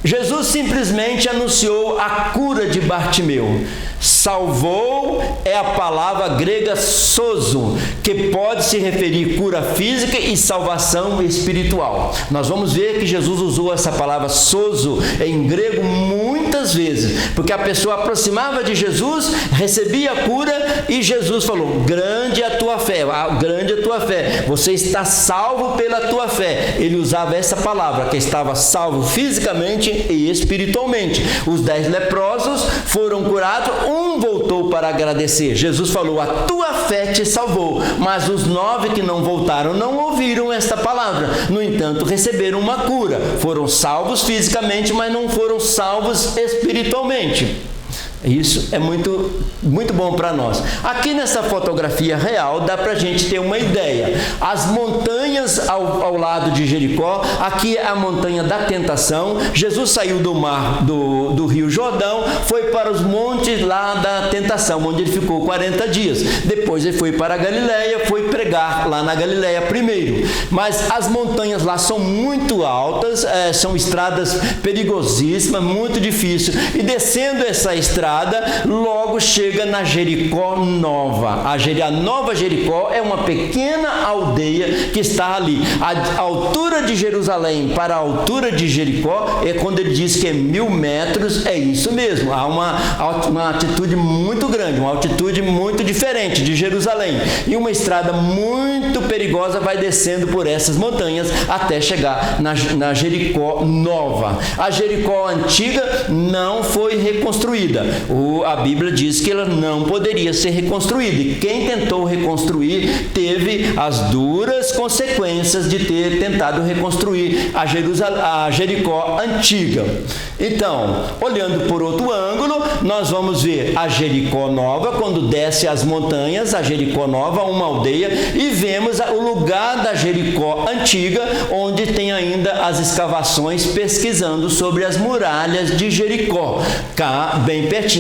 [SPEAKER 1] Jesus simplesmente anunciou a cura de Bartimeu. Salvou é a palavra grega sozo, que pode se referir cura física e salvação espiritual. Nós vamos ver que Jesus usou essa palavra sozo em grego muitas vezes, porque a pessoa aproximava de Jesus, recebia a cura e Jesus falou: grande é a tua fé, grande é a tua fé, você está salvo pela tua fé. Ele usava essa palavra, que estava salvo fisicamente e espiritualmente. Os 10 leprosos foram curados, um voltou para agradecer. Jesus falou: a tua fé te salvou. Mas os 9 que não voltaram não ouviram esta palavra. No entanto, receberam uma cura. Foram salvos fisicamente, mas não foram salvos espiritualmente. Isso é muito bom para nós. Aqui nessa fotografia real dá para a gente ter uma ideia. As montanhas ao lado de Jericó, aqui é a montanha da tentação. Jesus saiu do mar do Rio Jordão, foi para os montes lá da tentação, onde ele ficou 40 dias. Depois ele foi para a Galileia, foi pregar lá na Galileia primeiro. Mas as montanhas lá são muito altas, são estradas perigosíssimas, muito difíceis. E descendo essa estrada, logo chega na Jericó Nova. A Nova Jericó é uma pequena aldeia que está ali. A altura de Jerusalém para a altura de Jericó, quando ele diz que é 1.000 metros, é isso mesmo. Há uma altitude muito grande, uma altitude muito diferente de Jerusalém. E uma estrada muito perigosa vai descendo por essas montanhas até chegar na Jericó Nova. A Jericó antiga não foi reconstruída. A Bíblia diz que ela não poderia ser reconstruída, e quem tentou reconstruir teve as duras consequências de ter tentado reconstruir a Jericó antiga. Então, olhando por outro ângulo, nós vamos ver a Jericó Nova, quando desce as montanhas, a Jericó Nova, uma aldeia, e vemos o lugar da Jericó antiga, onde tem ainda as escavações pesquisando sobre as muralhas de Jericó, cá bem pertinho.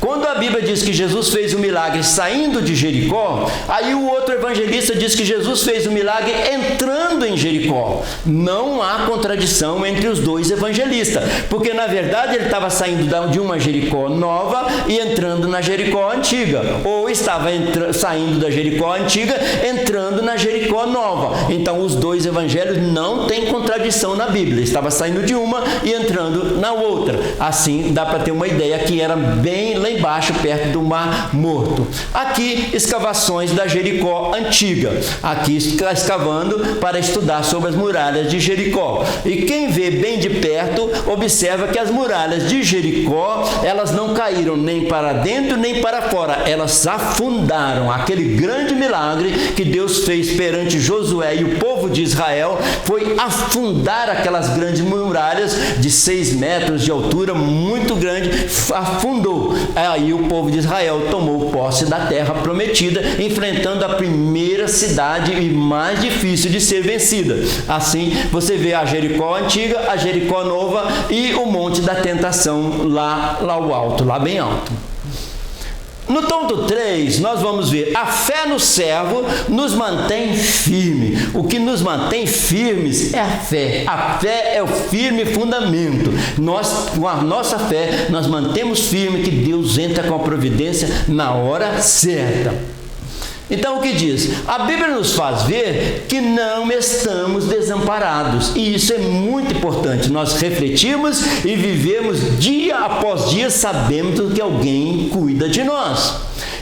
[SPEAKER 1] Quando a Bíblia diz que Jesus fez o milagre saindo de Jericó, aí o outro evangelista diz que Jesus fez o milagre entrando em Jericó. Não há contradição entre os dois evangelistas, porque na verdade ele estava saindo de uma Jericó nova e entrando na Jericó antiga, ou estava saindo da Jericó antiga entrando na Jericó nova. Então os dois evangelhos não têm contradição na Bíblia. Ele estava saindo de uma e entrando na outra. Assim dá para ter uma ideia que era bem lá embaixo, perto do Mar Morto. Aqui, escavações da Jericó antiga. Aqui escavando para estudar sobre as muralhas de Jericó. E quem vê bem de perto, observa que que as muralhas de Jericó, elas não caíram nem para dentro nem para fora, elas afundaram. Aquele grande milagre que Deus fez perante Josué e o povo de Israel foi afundar aquelas grandes muralhas de 6 metros de altura, muito grande, afundou. Aí o povo de Israel tomou posse da terra prometida, enfrentando a primeira cidade e mais difícil de ser vencida. Assim, você vê a Jericó antiga, a Jericó nova e o Monte da Tentação lá ao alto, lá bem alto. No ponto 3, nós vamos ver, a fé no servo nos mantém firme. O que nos mantém firmes é a fé. A fé é o firme fundamento. Nós, com a nossa fé, nós mantemos firme que Deus entra com a providência na hora certa. Então, o que diz? A Bíblia nos faz ver que não estamos desamparados. E isso é muito importante. Nós refletimos e vivemos dia após dia sabendo que alguém cuida de nós.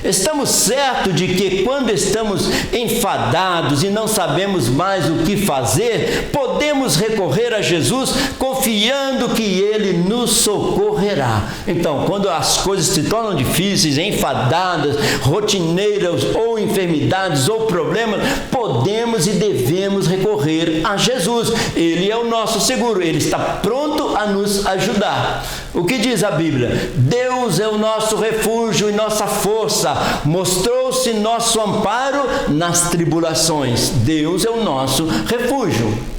[SPEAKER 1] Estamos certos de que quando estamos enfadados e não sabemos mais o que fazer, podemos recorrer a Jesus confiando que Ele nos socorrerá. Então, quando as coisas se tornam difíceis, enfadadas, rotineiras ou enfermidades ou problemas, podemos e devemos recorrer a Jesus. Ele é o nosso seguro, Ele está pronto a nos ajudar. O que diz a Bíblia? Deus é o nosso refúgio e nossa força, mostrou-se nosso amparo nas tribulações. Deus é o nosso refúgio.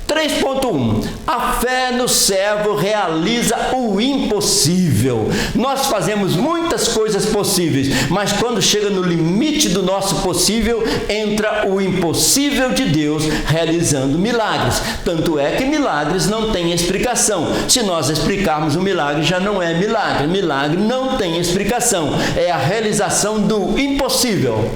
[SPEAKER 1] 3.1. A fé no servo realiza o impossível. Nós fazemos muitas coisas possíveis, mas quando chega no limite do nosso possível, entra o impossível de Deus realizando milagres. Tanto é que milagres não têm explicação. Se nós explicarmos o milagre, já não é milagre. Milagre não tem explicação. É a realização do impossível.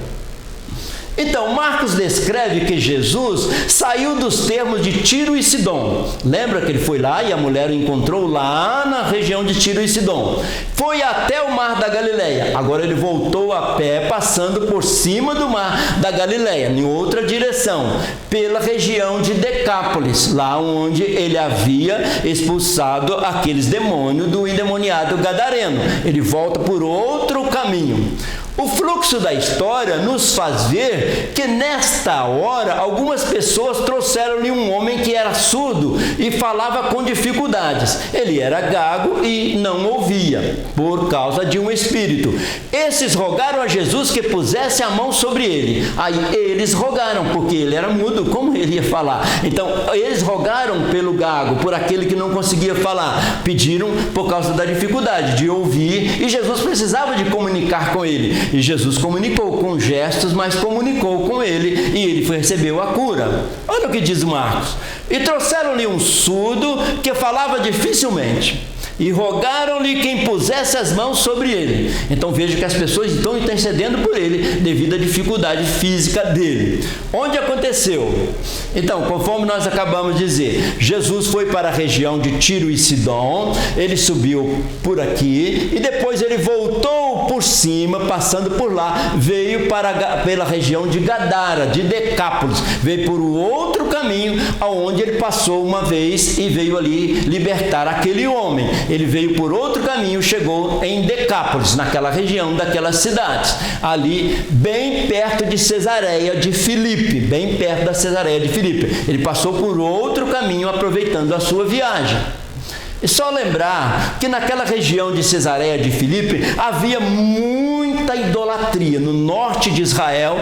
[SPEAKER 1] Então, Marcos descreve que Jesus saiu dos termos de Tiro e Sidom. Lembra que ele foi lá e a mulher o encontrou lá na região de Tiro e Sidom. Foi até o mar da Galileia. Agora ele voltou a pé, passando por cima do mar da Galileia, em outra direção, pela região de Decápolis, lá onde ele havia expulsado aqueles demônios do endemoniado gadareno. Ele volta por outro caminho. O fluxo da história nos faz ver que nesta hora algumas pessoas trouxeram-lhe um homem que era surdo e falava com dificuldades. Ele era gago e não ouvia, por causa de um espírito. Esses rogaram a Jesus que pusesse a mão sobre ele. Aí eles rogaram, porque ele era mudo, como ele ia falar? Então eles rogaram pelo gago, por aquele que não conseguia falar. Pediram por causa da dificuldade de ouvir, e Jesus precisava de comunicar com ele. E Jesus comunicou com gestos, mas comunicou com ele e ele recebeu a cura. Olha o que diz Marcos. E trouxeram-lhe um surdo que falava dificilmente. E rogaram-lhe que impusesse as mãos sobre ele. Então veja que as pessoas estão intercedendo por ele devido à dificuldade física dele. Onde aconteceu? Então, conforme nós acabamos de dizer, Jesus foi para a região de Tiro e Sidom, ele subiu por aqui e depois ele voltou por cima, passando por lá, veio pela região de Gadara, de Decápolis, veio por outro caminho, aonde ele passou uma vez e veio ali libertar aquele homem. Ele veio por outro caminho, chegou em Decápolis, naquela região daquelas cidades, ali bem perto de Cesareia de Filipe, bem perto da Cesareia de Filipe. Ele passou por outro caminho, aproveitando a sua viagem. E só lembrar que naquela região de Cesareia de Filipe havia muita idolatria. No norte de Israel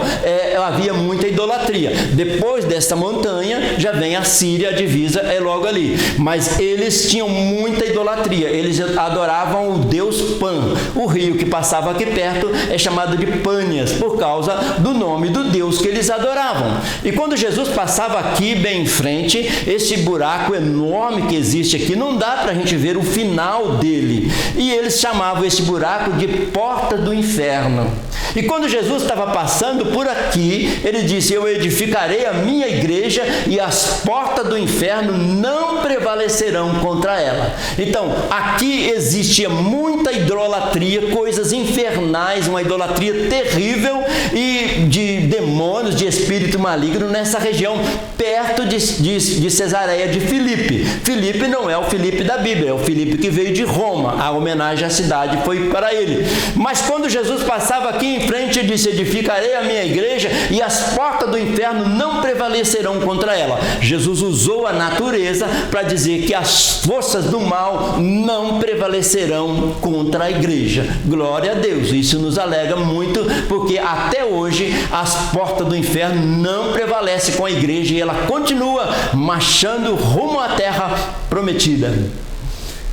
[SPEAKER 1] havia muita idolatria. Depois desta montanha já vem a Síria, a divisa é logo ali. Mas eles tinham muita idolatria. Eles adoravam o deus Pan. O rio que passava aqui perto é chamado de Pânias, por causa do nome do deus que eles adoravam. E quando Jesus passava aqui bem em frente, esse buraco enorme que existe aqui, não dá para a gente ver o final dele. E eles chamavam esse buraco de Porta do Inferno. E quando Jesus estava passando por aqui, ele disse: eu edificarei a minha igreja e as portas do inferno não prevalecerão contra ela. Então, aqui existia muita idolatria, coisas infernais, uma idolatria terrível e de demônios, de espírito maligno nessa região, perto de Cesareia de Filipe. Filipe não é o Filipe da Bíblia, é o Filipe que veio de Roma. A homenagem à cidade foi para ele. Mas quando Jesus passava aqui em frente, ele disse: edificarei a minha igreja e as portas do inferno não prevalecerão contra ela. Jesus usou a natureza para dizer que as forças do mal não prevalecerão contra a igreja. Glória a Deus. Isso nos alegra muito, porque até hoje as portas do inferno não prevalecem com a igreja e ela continua marchando rumo à terra prometida.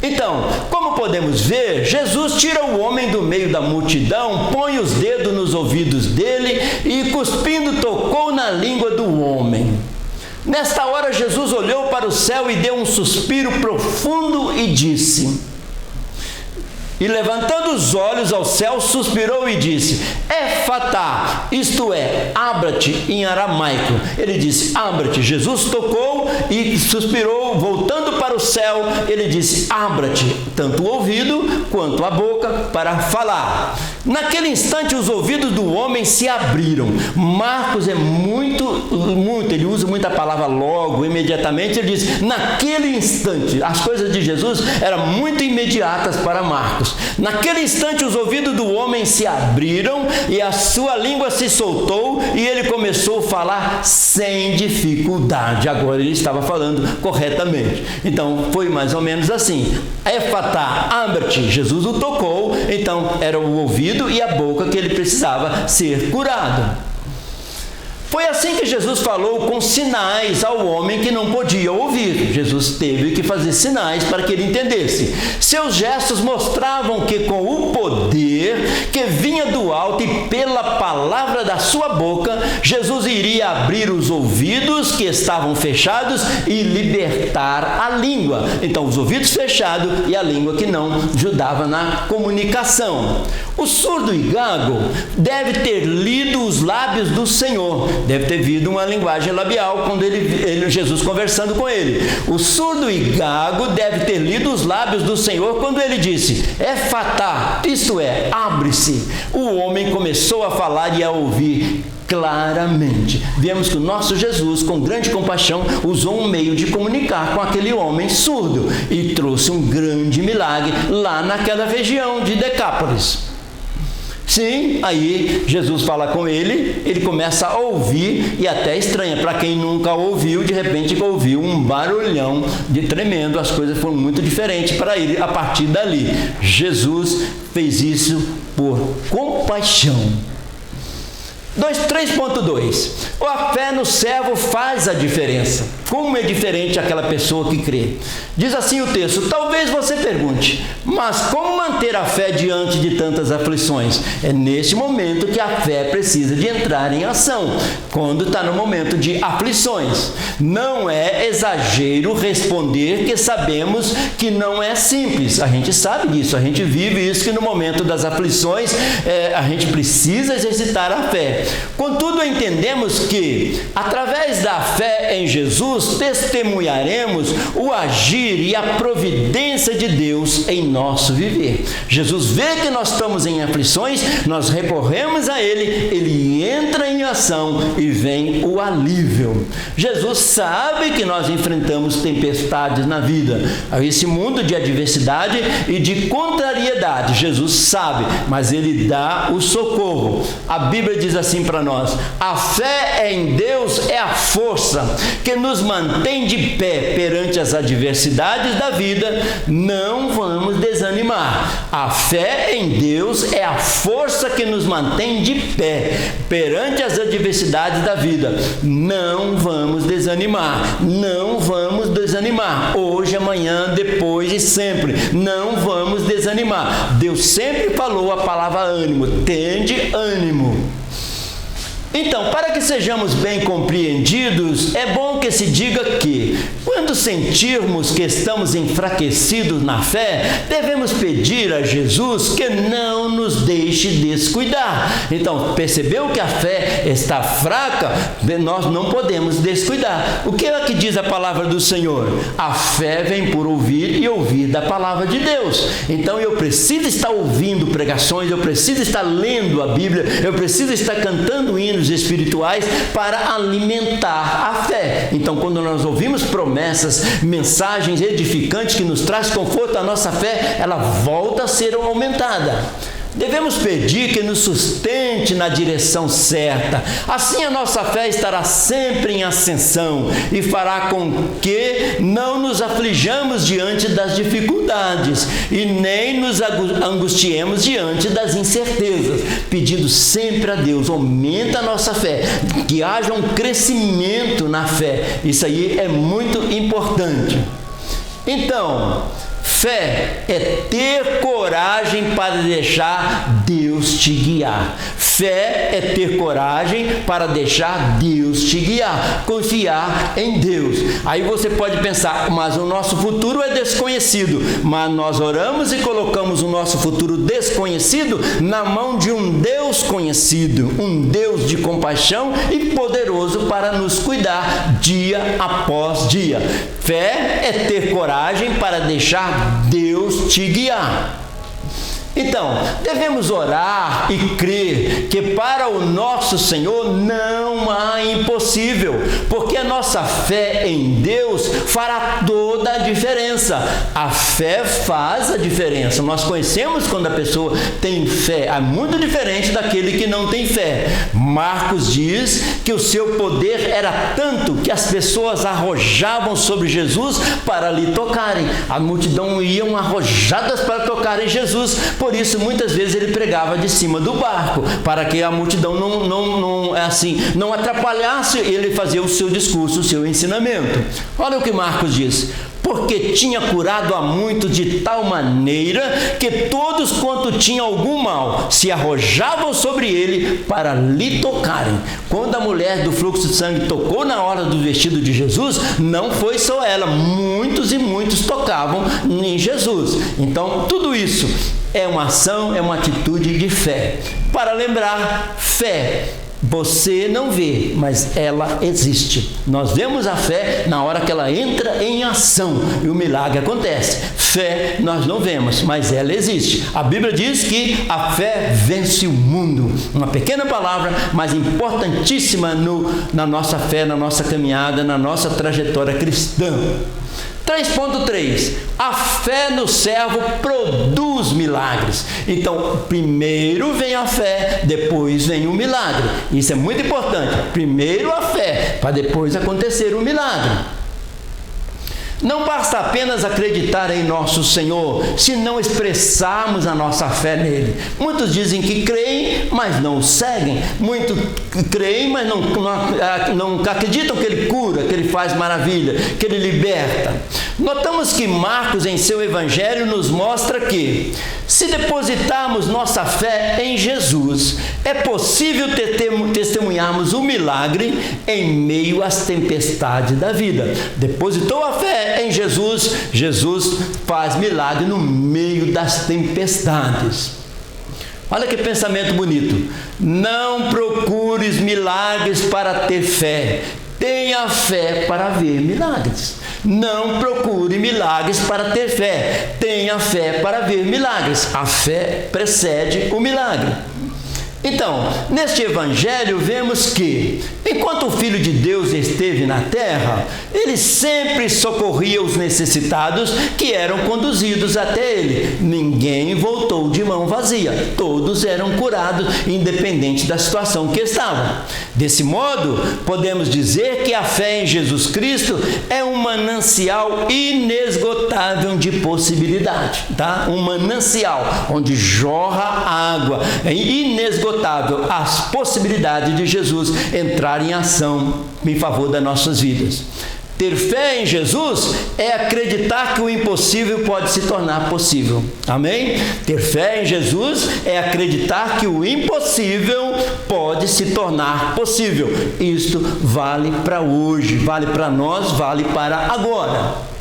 [SPEAKER 1] Então, como podemos ver, Jesus tira o homem do meio da multidão, põe os dedos nos ouvidos dele e, cuspindo, tocou na língua do homem. Nesta hora, Jesus olhou para o céu e deu um suspiro profundo e disse... E levantando os olhos ao céu, suspirou e disse: Efatá, isto é, abra-te em aramaico. Ele disse: abra-te. Jesus tocou e suspirou, voltando para o céu, ele disse: abra-te, tanto o ouvido quanto a boca, para falar. Naquele instante, os ouvidos do homem se abriram. Marcos é muito, ele usa muita palavra logo, imediatamente. Ele diz: naquele instante. As coisas de Jesus eram muito imediatas para Marcos. Naquele instante, os ouvidos do homem se abriram e a sua língua se soltou e ele começou a falar sem dificuldade. Agora ele estava falando corretamente. Então, foi mais ou menos assim: Efatá, abre-te. Jesus o tocou, então era o ouvido e a boca que ele precisava ser curado. Foi assim que Jesus falou com sinais ao homem que não podia ouvir. Jesus teve que fazer sinais para que ele entendesse. Seus gestos mostravam que com o poder que vinha do alto e pela palavra da sua boca, Jesus iria abrir os ouvidos que estavam fechados e libertar a língua. Então, os ouvidos fechados e a língua que não ajudava na comunicação. O surdo e gago deve ter lido os lábios do Senhor. Deve ter vindo uma linguagem labial quando Jesus conversando com ele. O surdo e gago deve ter lido os lábios do Senhor quando ele disse: Efatá, isto é, abre-se. O homem começou a falar e a ouvir claramente. Vemos que o nosso Jesus, com grande compaixão, usou um meio de comunicar com aquele homem surdo e trouxe um grande milagre lá naquela região de Decápolis. Sim, aí Jesus fala com ele, ele começa a ouvir e até estranha. Para quem nunca ouviu, de repente ouviu um barulhão de tremendo. As coisas foram muito diferentes para ele a partir dali. Jesus fez isso por compaixão. 3.2. A fé no servo faz a diferença. Como é diferente aquela pessoa que crê? Diz assim o texto: talvez você pergunte, mas como manter a fé diante de tantas aflições? É neste momento que a fé precisa de entrar em ação, quando está no momento de aflições. Não é exagero responder que sabemos que não é simples. A gente sabe disso, a gente vive isso, que no momento das aflições a gente precisa exercitar a fé. Contudo, entendemos que, através da fé em Jesus, testemunharemos o agir e a providência de Deus em nosso viver. Jesus vê que nós estamos em aflições, nós recorremos a Ele, Ele entra em ação e vem o alívio. Jesus sabe que nós enfrentamos tempestades na vida, esse mundo de adversidade e de contrariedade. Jesus sabe, mas Ele dá o socorro. A Bíblia diz assim para nós: a fé em Deus é a força que nos mantém de pé perante as adversidades da vida. Não vamos desanimar. A fé em Deus é a força que nos mantém de pé perante as adversidades da vida. Não vamos desanimar. Não vamos desanimar. Hoje, amanhã, depois e sempre. Não vamos desanimar. Deus sempre falou a palavra ânimo. Tende ânimo. Então, para que sejamos bem compreendidos, é bom que se diga que, quando sentirmos que estamos enfraquecidos na fé, devemos pedir a Jesus que não nos deixe descuidar. Então, percebeu que a fé está fraca? Nós não podemos descuidar. O que é que diz a palavra do Senhor? A fé vem por ouvir e ouvir da palavra de Deus. Então, eu preciso estar ouvindo pregações, eu preciso estar lendo a Bíblia, eu preciso estar cantando hinos espirituais para alimentar a fé. Então, quando nós ouvimos promessas, mensagens edificantes que nos traz conforto, a nossa fé, ela volta a ser aumentada. Devemos pedir que nos sustente na direção certa. Assim a nossa fé estará sempre em ascensão e fará com que não nos aflijamos diante das dificuldades e nem nos angustiemos diante das incertezas, pedindo sempre a Deus, aumenta a nossa fé, que haja um crescimento na fé. Isso aí é muito importante. Então, fé é ter coragem para deixar Deus te guiar. Fé é ter coragem para deixar Deus te guiar. Confiar em Deus. Aí você pode pensar, mas o nosso futuro é desconhecido. Mas nós oramos e colocamos o nosso futuro desconhecido na mão de um Deus conhecido. Um Deus de compaixão e poderoso para nos cuidar dia após dia. Fé é ter coragem para deixar Deus te guiar. Então, devemos orar e crer que para o nosso Senhor não há impossível, porque a nossa fé em Deus fará toda a diferença. A fé faz a diferença. Nós conhecemos quando a pessoa tem fé, é muito diferente daquele que não tem fé. Marcos diz que o seu poder era tanto que as pessoas arrojavam sobre Jesus para lhe tocarem. A multidão iam arrojadas para tocarem Jesus. Por isso, muitas vezes ele pregava de cima do barco, para que a multidão não atrapalhasse ele fazer o seu discurso, o seu ensinamento. Olha o que Marcos diz. Porque tinha curado a muitos de tal maneira que todos quanto tinham algum mal se arrojavam sobre ele para lhe tocarem. Quando a mulher do fluxo de sangue tocou na hora do vestido de Jesus, não foi só ela, muitos e muitos tocavam em Jesus. Então, tudo isso é uma ação, é uma atitude de fé. Para lembrar, fé você não vê, mas ela existe. Nós vemos a fé na hora que ela entra em ação e o milagre acontece. Fé nós não vemos, mas ela existe. A Bíblia diz que a fé vence o mundo. Uma pequena palavra, mas importantíssima na nossa fé, na nossa caminhada, na nossa trajetória cristã. 3.3. A fé no servo produz milagres. Então, primeiro vem a fé, depois vem o milagre. Isso é muito importante. Primeiro a fé, para depois acontecer o milagre. Não basta apenas acreditar em nosso Senhor, se não expressarmos a nossa fé nele. Muitos dizem que creem, mas não o seguem. Muitos creem, mas não acreditam que ele cura, que ele faz maravilha, que ele liberta. Notamos que Marcos, em seu evangelho, nos mostra que, se depositarmos nossa fé em Jesus, é possível testemunharmos o milagre em meio às tempestades da vida. Depositou a fé em Jesus, Jesus faz milagre no meio das tempestades. Olha que pensamento bonito. Não procures milagres para ter fé. Tenha fé para ver milagres. Não procure milagres para ter fé. Tenha fé para ver milagres. A fé precede o milagre. Então, neste evangelho vemos que, enquanto o Filho de Deus esteve na terra, ele sempre socorria os necessitados que eram conduzidos até ele. Ninguém voltou de mão vazia. Todos eram curados, independente da situação que estavam. Desse modo, podemos dizer que a fé em Jesus Cristo é um manancial inesgotável de possibilidade, tá? Um manancial onde jorra água, é inesgotável as possibilidades de Jesus entrar em ação em favor das nossas vidas. Ter fé em Jesus é acreditar que o impossível pode se tornar possível. Amém? Ter fé em Jesus é acreditar que o impossível pode se tornar possível. Isto vale para hoje, vale para nós, vale para agora.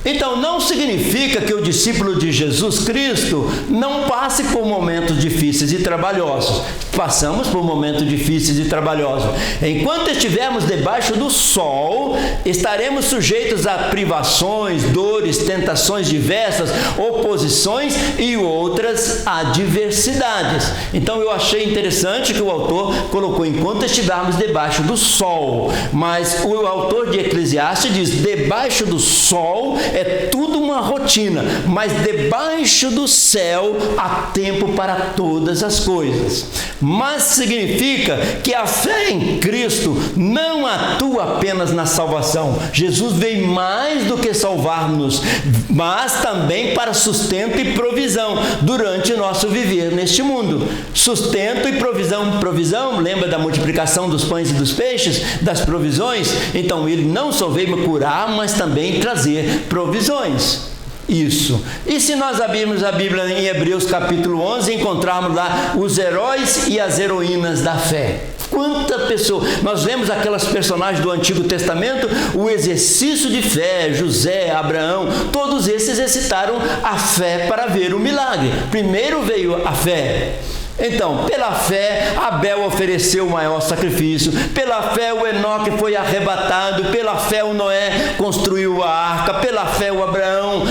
[SPEAKER 1] Então, não significa que o discípulo de Jesus Cristo não passe por momentos difíceis e trabalhosos. Passamos por momentos difíceis e trabalhosos. Enquanto estivermos debaixo do sol, estaremos sujeitos a privações, dores, tentações diversas, oposições e outras adversidades. Então, eu achei interessante que o autor colocou enquanto estivermos debaixo do sol. Mas o autor de Eclesiastes diz, debaixo do sol é tudo uma rotina, mas debaixo do céu há tempo para todas as coisas. Mas significa que a fé em Cristo não atua apenas na salvação. Jesus veio mais do que salvar-nos, mas também para sustento e provisão durante o nosso viver neste mundo. Sustento e provisão. Provisão, lembra da multiplicação dos pães e dos peixes, das provisões? Então, ele não só veio curar, mas também trazer provisões. Isso. E se nós abrirmos a Bíblia em Hebreus capítulo 11, encontrarmos lá os heróis e as heroínas da fé. Quanta pessoa! Nós vemos aquelas personagens do Antigo Testamento, o exercício de fé, José, Abraão, todos esses exercitaram a fé para ver o milagre. Primeiro veio a fé. Então, pela fé, Abel ofereceu o maior sacrifício, pela fé o Enoque foi arrebatado, pela fé o Noé construiu a arca, pela fé o Abraão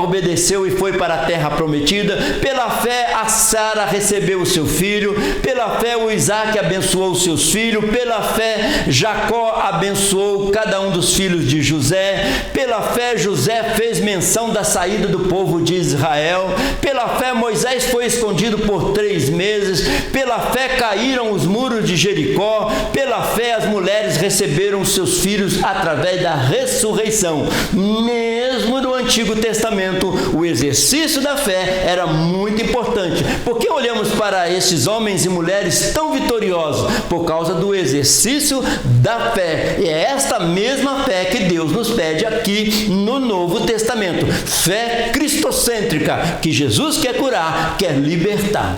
[SPEAKER 1] obedeceu e foi para a terra prometida, pela fé a Sara recebeu o seu filho, pela fé o Isaac abençoou os seus filhos, pela fé Jacó abençoou cada um dos filhos de José, pela fé José fez menção da saída do povo de Israel, pela fé Moisés foi escondido por 3 meses, pela fé caíram os muros de Jericó, pela fé as mulheres receberam seus filhos através da ressurreição. Mesmo no Antigo Testamento, o exercício da fé era muito importante, porque olhamos para esses homens e mulheres tão vitoriosos por causa do exercício da fé. E é esta mesma fé que Deus nos pede aqui no Novo Testamento, fé cristocêntrica, que Jesus quer curar, quer libertar.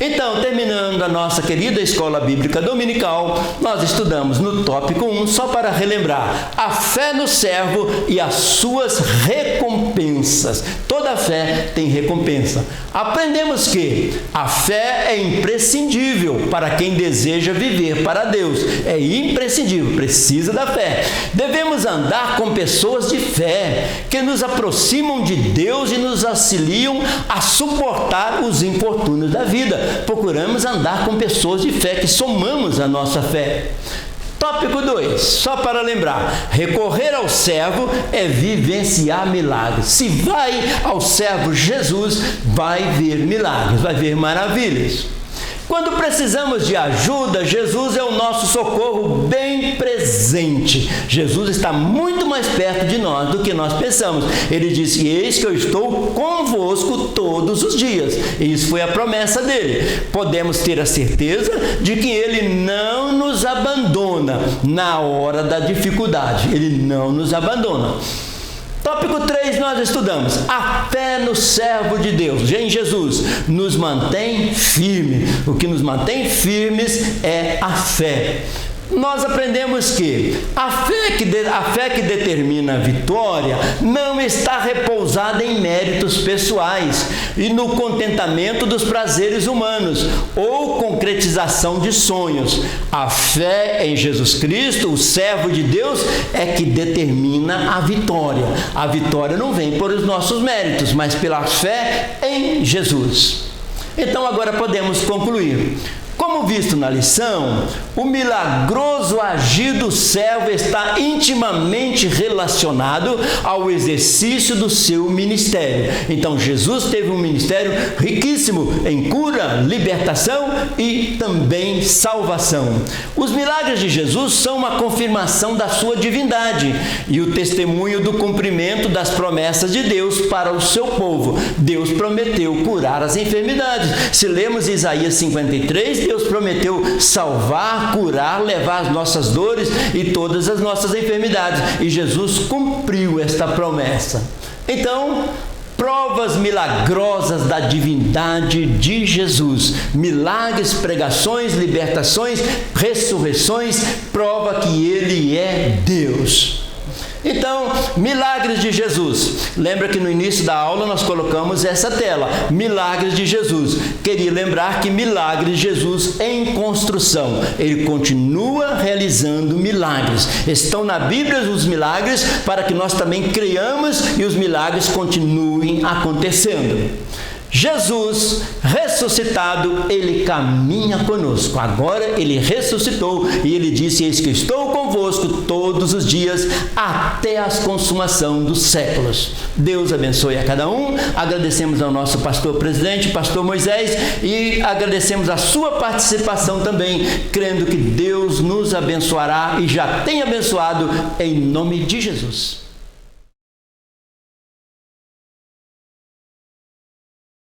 [SPEAKER 1] Então, terminando a nossa querida Escola Bíblica Dominical, nós estudamos no tópico 1, só para relembrar, a fé no servo e as suas recompensas. Toda fé tem recompensa. Aprendemos que a fé é imprescindível para quem deseja viver para Deus. É imprescindível, precisa da fé. Devemos andar com pessoas de fé, que nos aproximam de Deus e nos auxiliam a suportar os infortúnios da vida. Procuramos andar com pessoas de fé, que somamos a nossa fé. Tópico 2, só para lembrar, recorrer ao servo é vivenciar milagres. Se vai ao servo Jesus, vai ver milagres, vai ver maravilhas. Quando precisamos de ajuda, Jesus é o nosso socorro bem presente. Jesus está muito mais perto de nós do que nós pensamos. Ele disse, eis que eu estou convosco todos os dias. E isso foi a promessa dele. Podemos ter a certeza de que ele não nos abandona na hora da dificuldade. Ele não nos abandona. Tópico 3, nós estudamos a fé no servo de Deus, em Jesus, nos mantém firme. O que nos mantém firmes é a fé. Nós aprendemos que a fé que determina a vitória não está repousada em méritos pessoais e no contentamento dos prazeres humanos ou concretização de sonhos. A fé em Jesus Cristo, o servo de Deus, é que determina a vitória. A vitória não vem por os nossos méritos, mas pela fé em Jesus. Então agora podemos concluir. Como visto na lição, o milagroso agir do servo está intimamente relacionado ao exercício do seu ministério. Então, Jesus teve um ministério riquíssimo em cura, libertação e também salvação. Os milagres de Jesus são uma confirmação da sua divindade e o testemunho do cumprimento das promessas de Deus para o seu povo. Deus prometeu curar as enfermidades. Se lemos Isaías 53, Deus prometeu salvar, curar, levar as nossas dores e todas as nossas enfermidades. E Jesus cumpriu esta promessa. Então, provas milagrosas da divindade de Jesus. Milagres, pregações, libertações, ressurreições, prova que Ele é Deus. Então, milagres de Jesus. Lembra que no início da aula nós colocamos essa tela, milagres de Jesus. Queria lembrar que milagres de Jesus em construção. Ele continua realizando milagres. Estão na Bíblia os milagres para que nós também creiamos e os milagres continuem acontecendo. Jesus ressuscitado, Ele caminha conosco. Agora Ele ressuscitou e Ele disse: eis que estou convosco todos os dias até a consumação dos séculos. Deus abençoe a cada um. Agradecemos ao nosso pastor presidente, pastor Moisés, e agradecemos a sua participação também, crendo que Deus nos abençoará e já tem abençoado em nome de Jesus.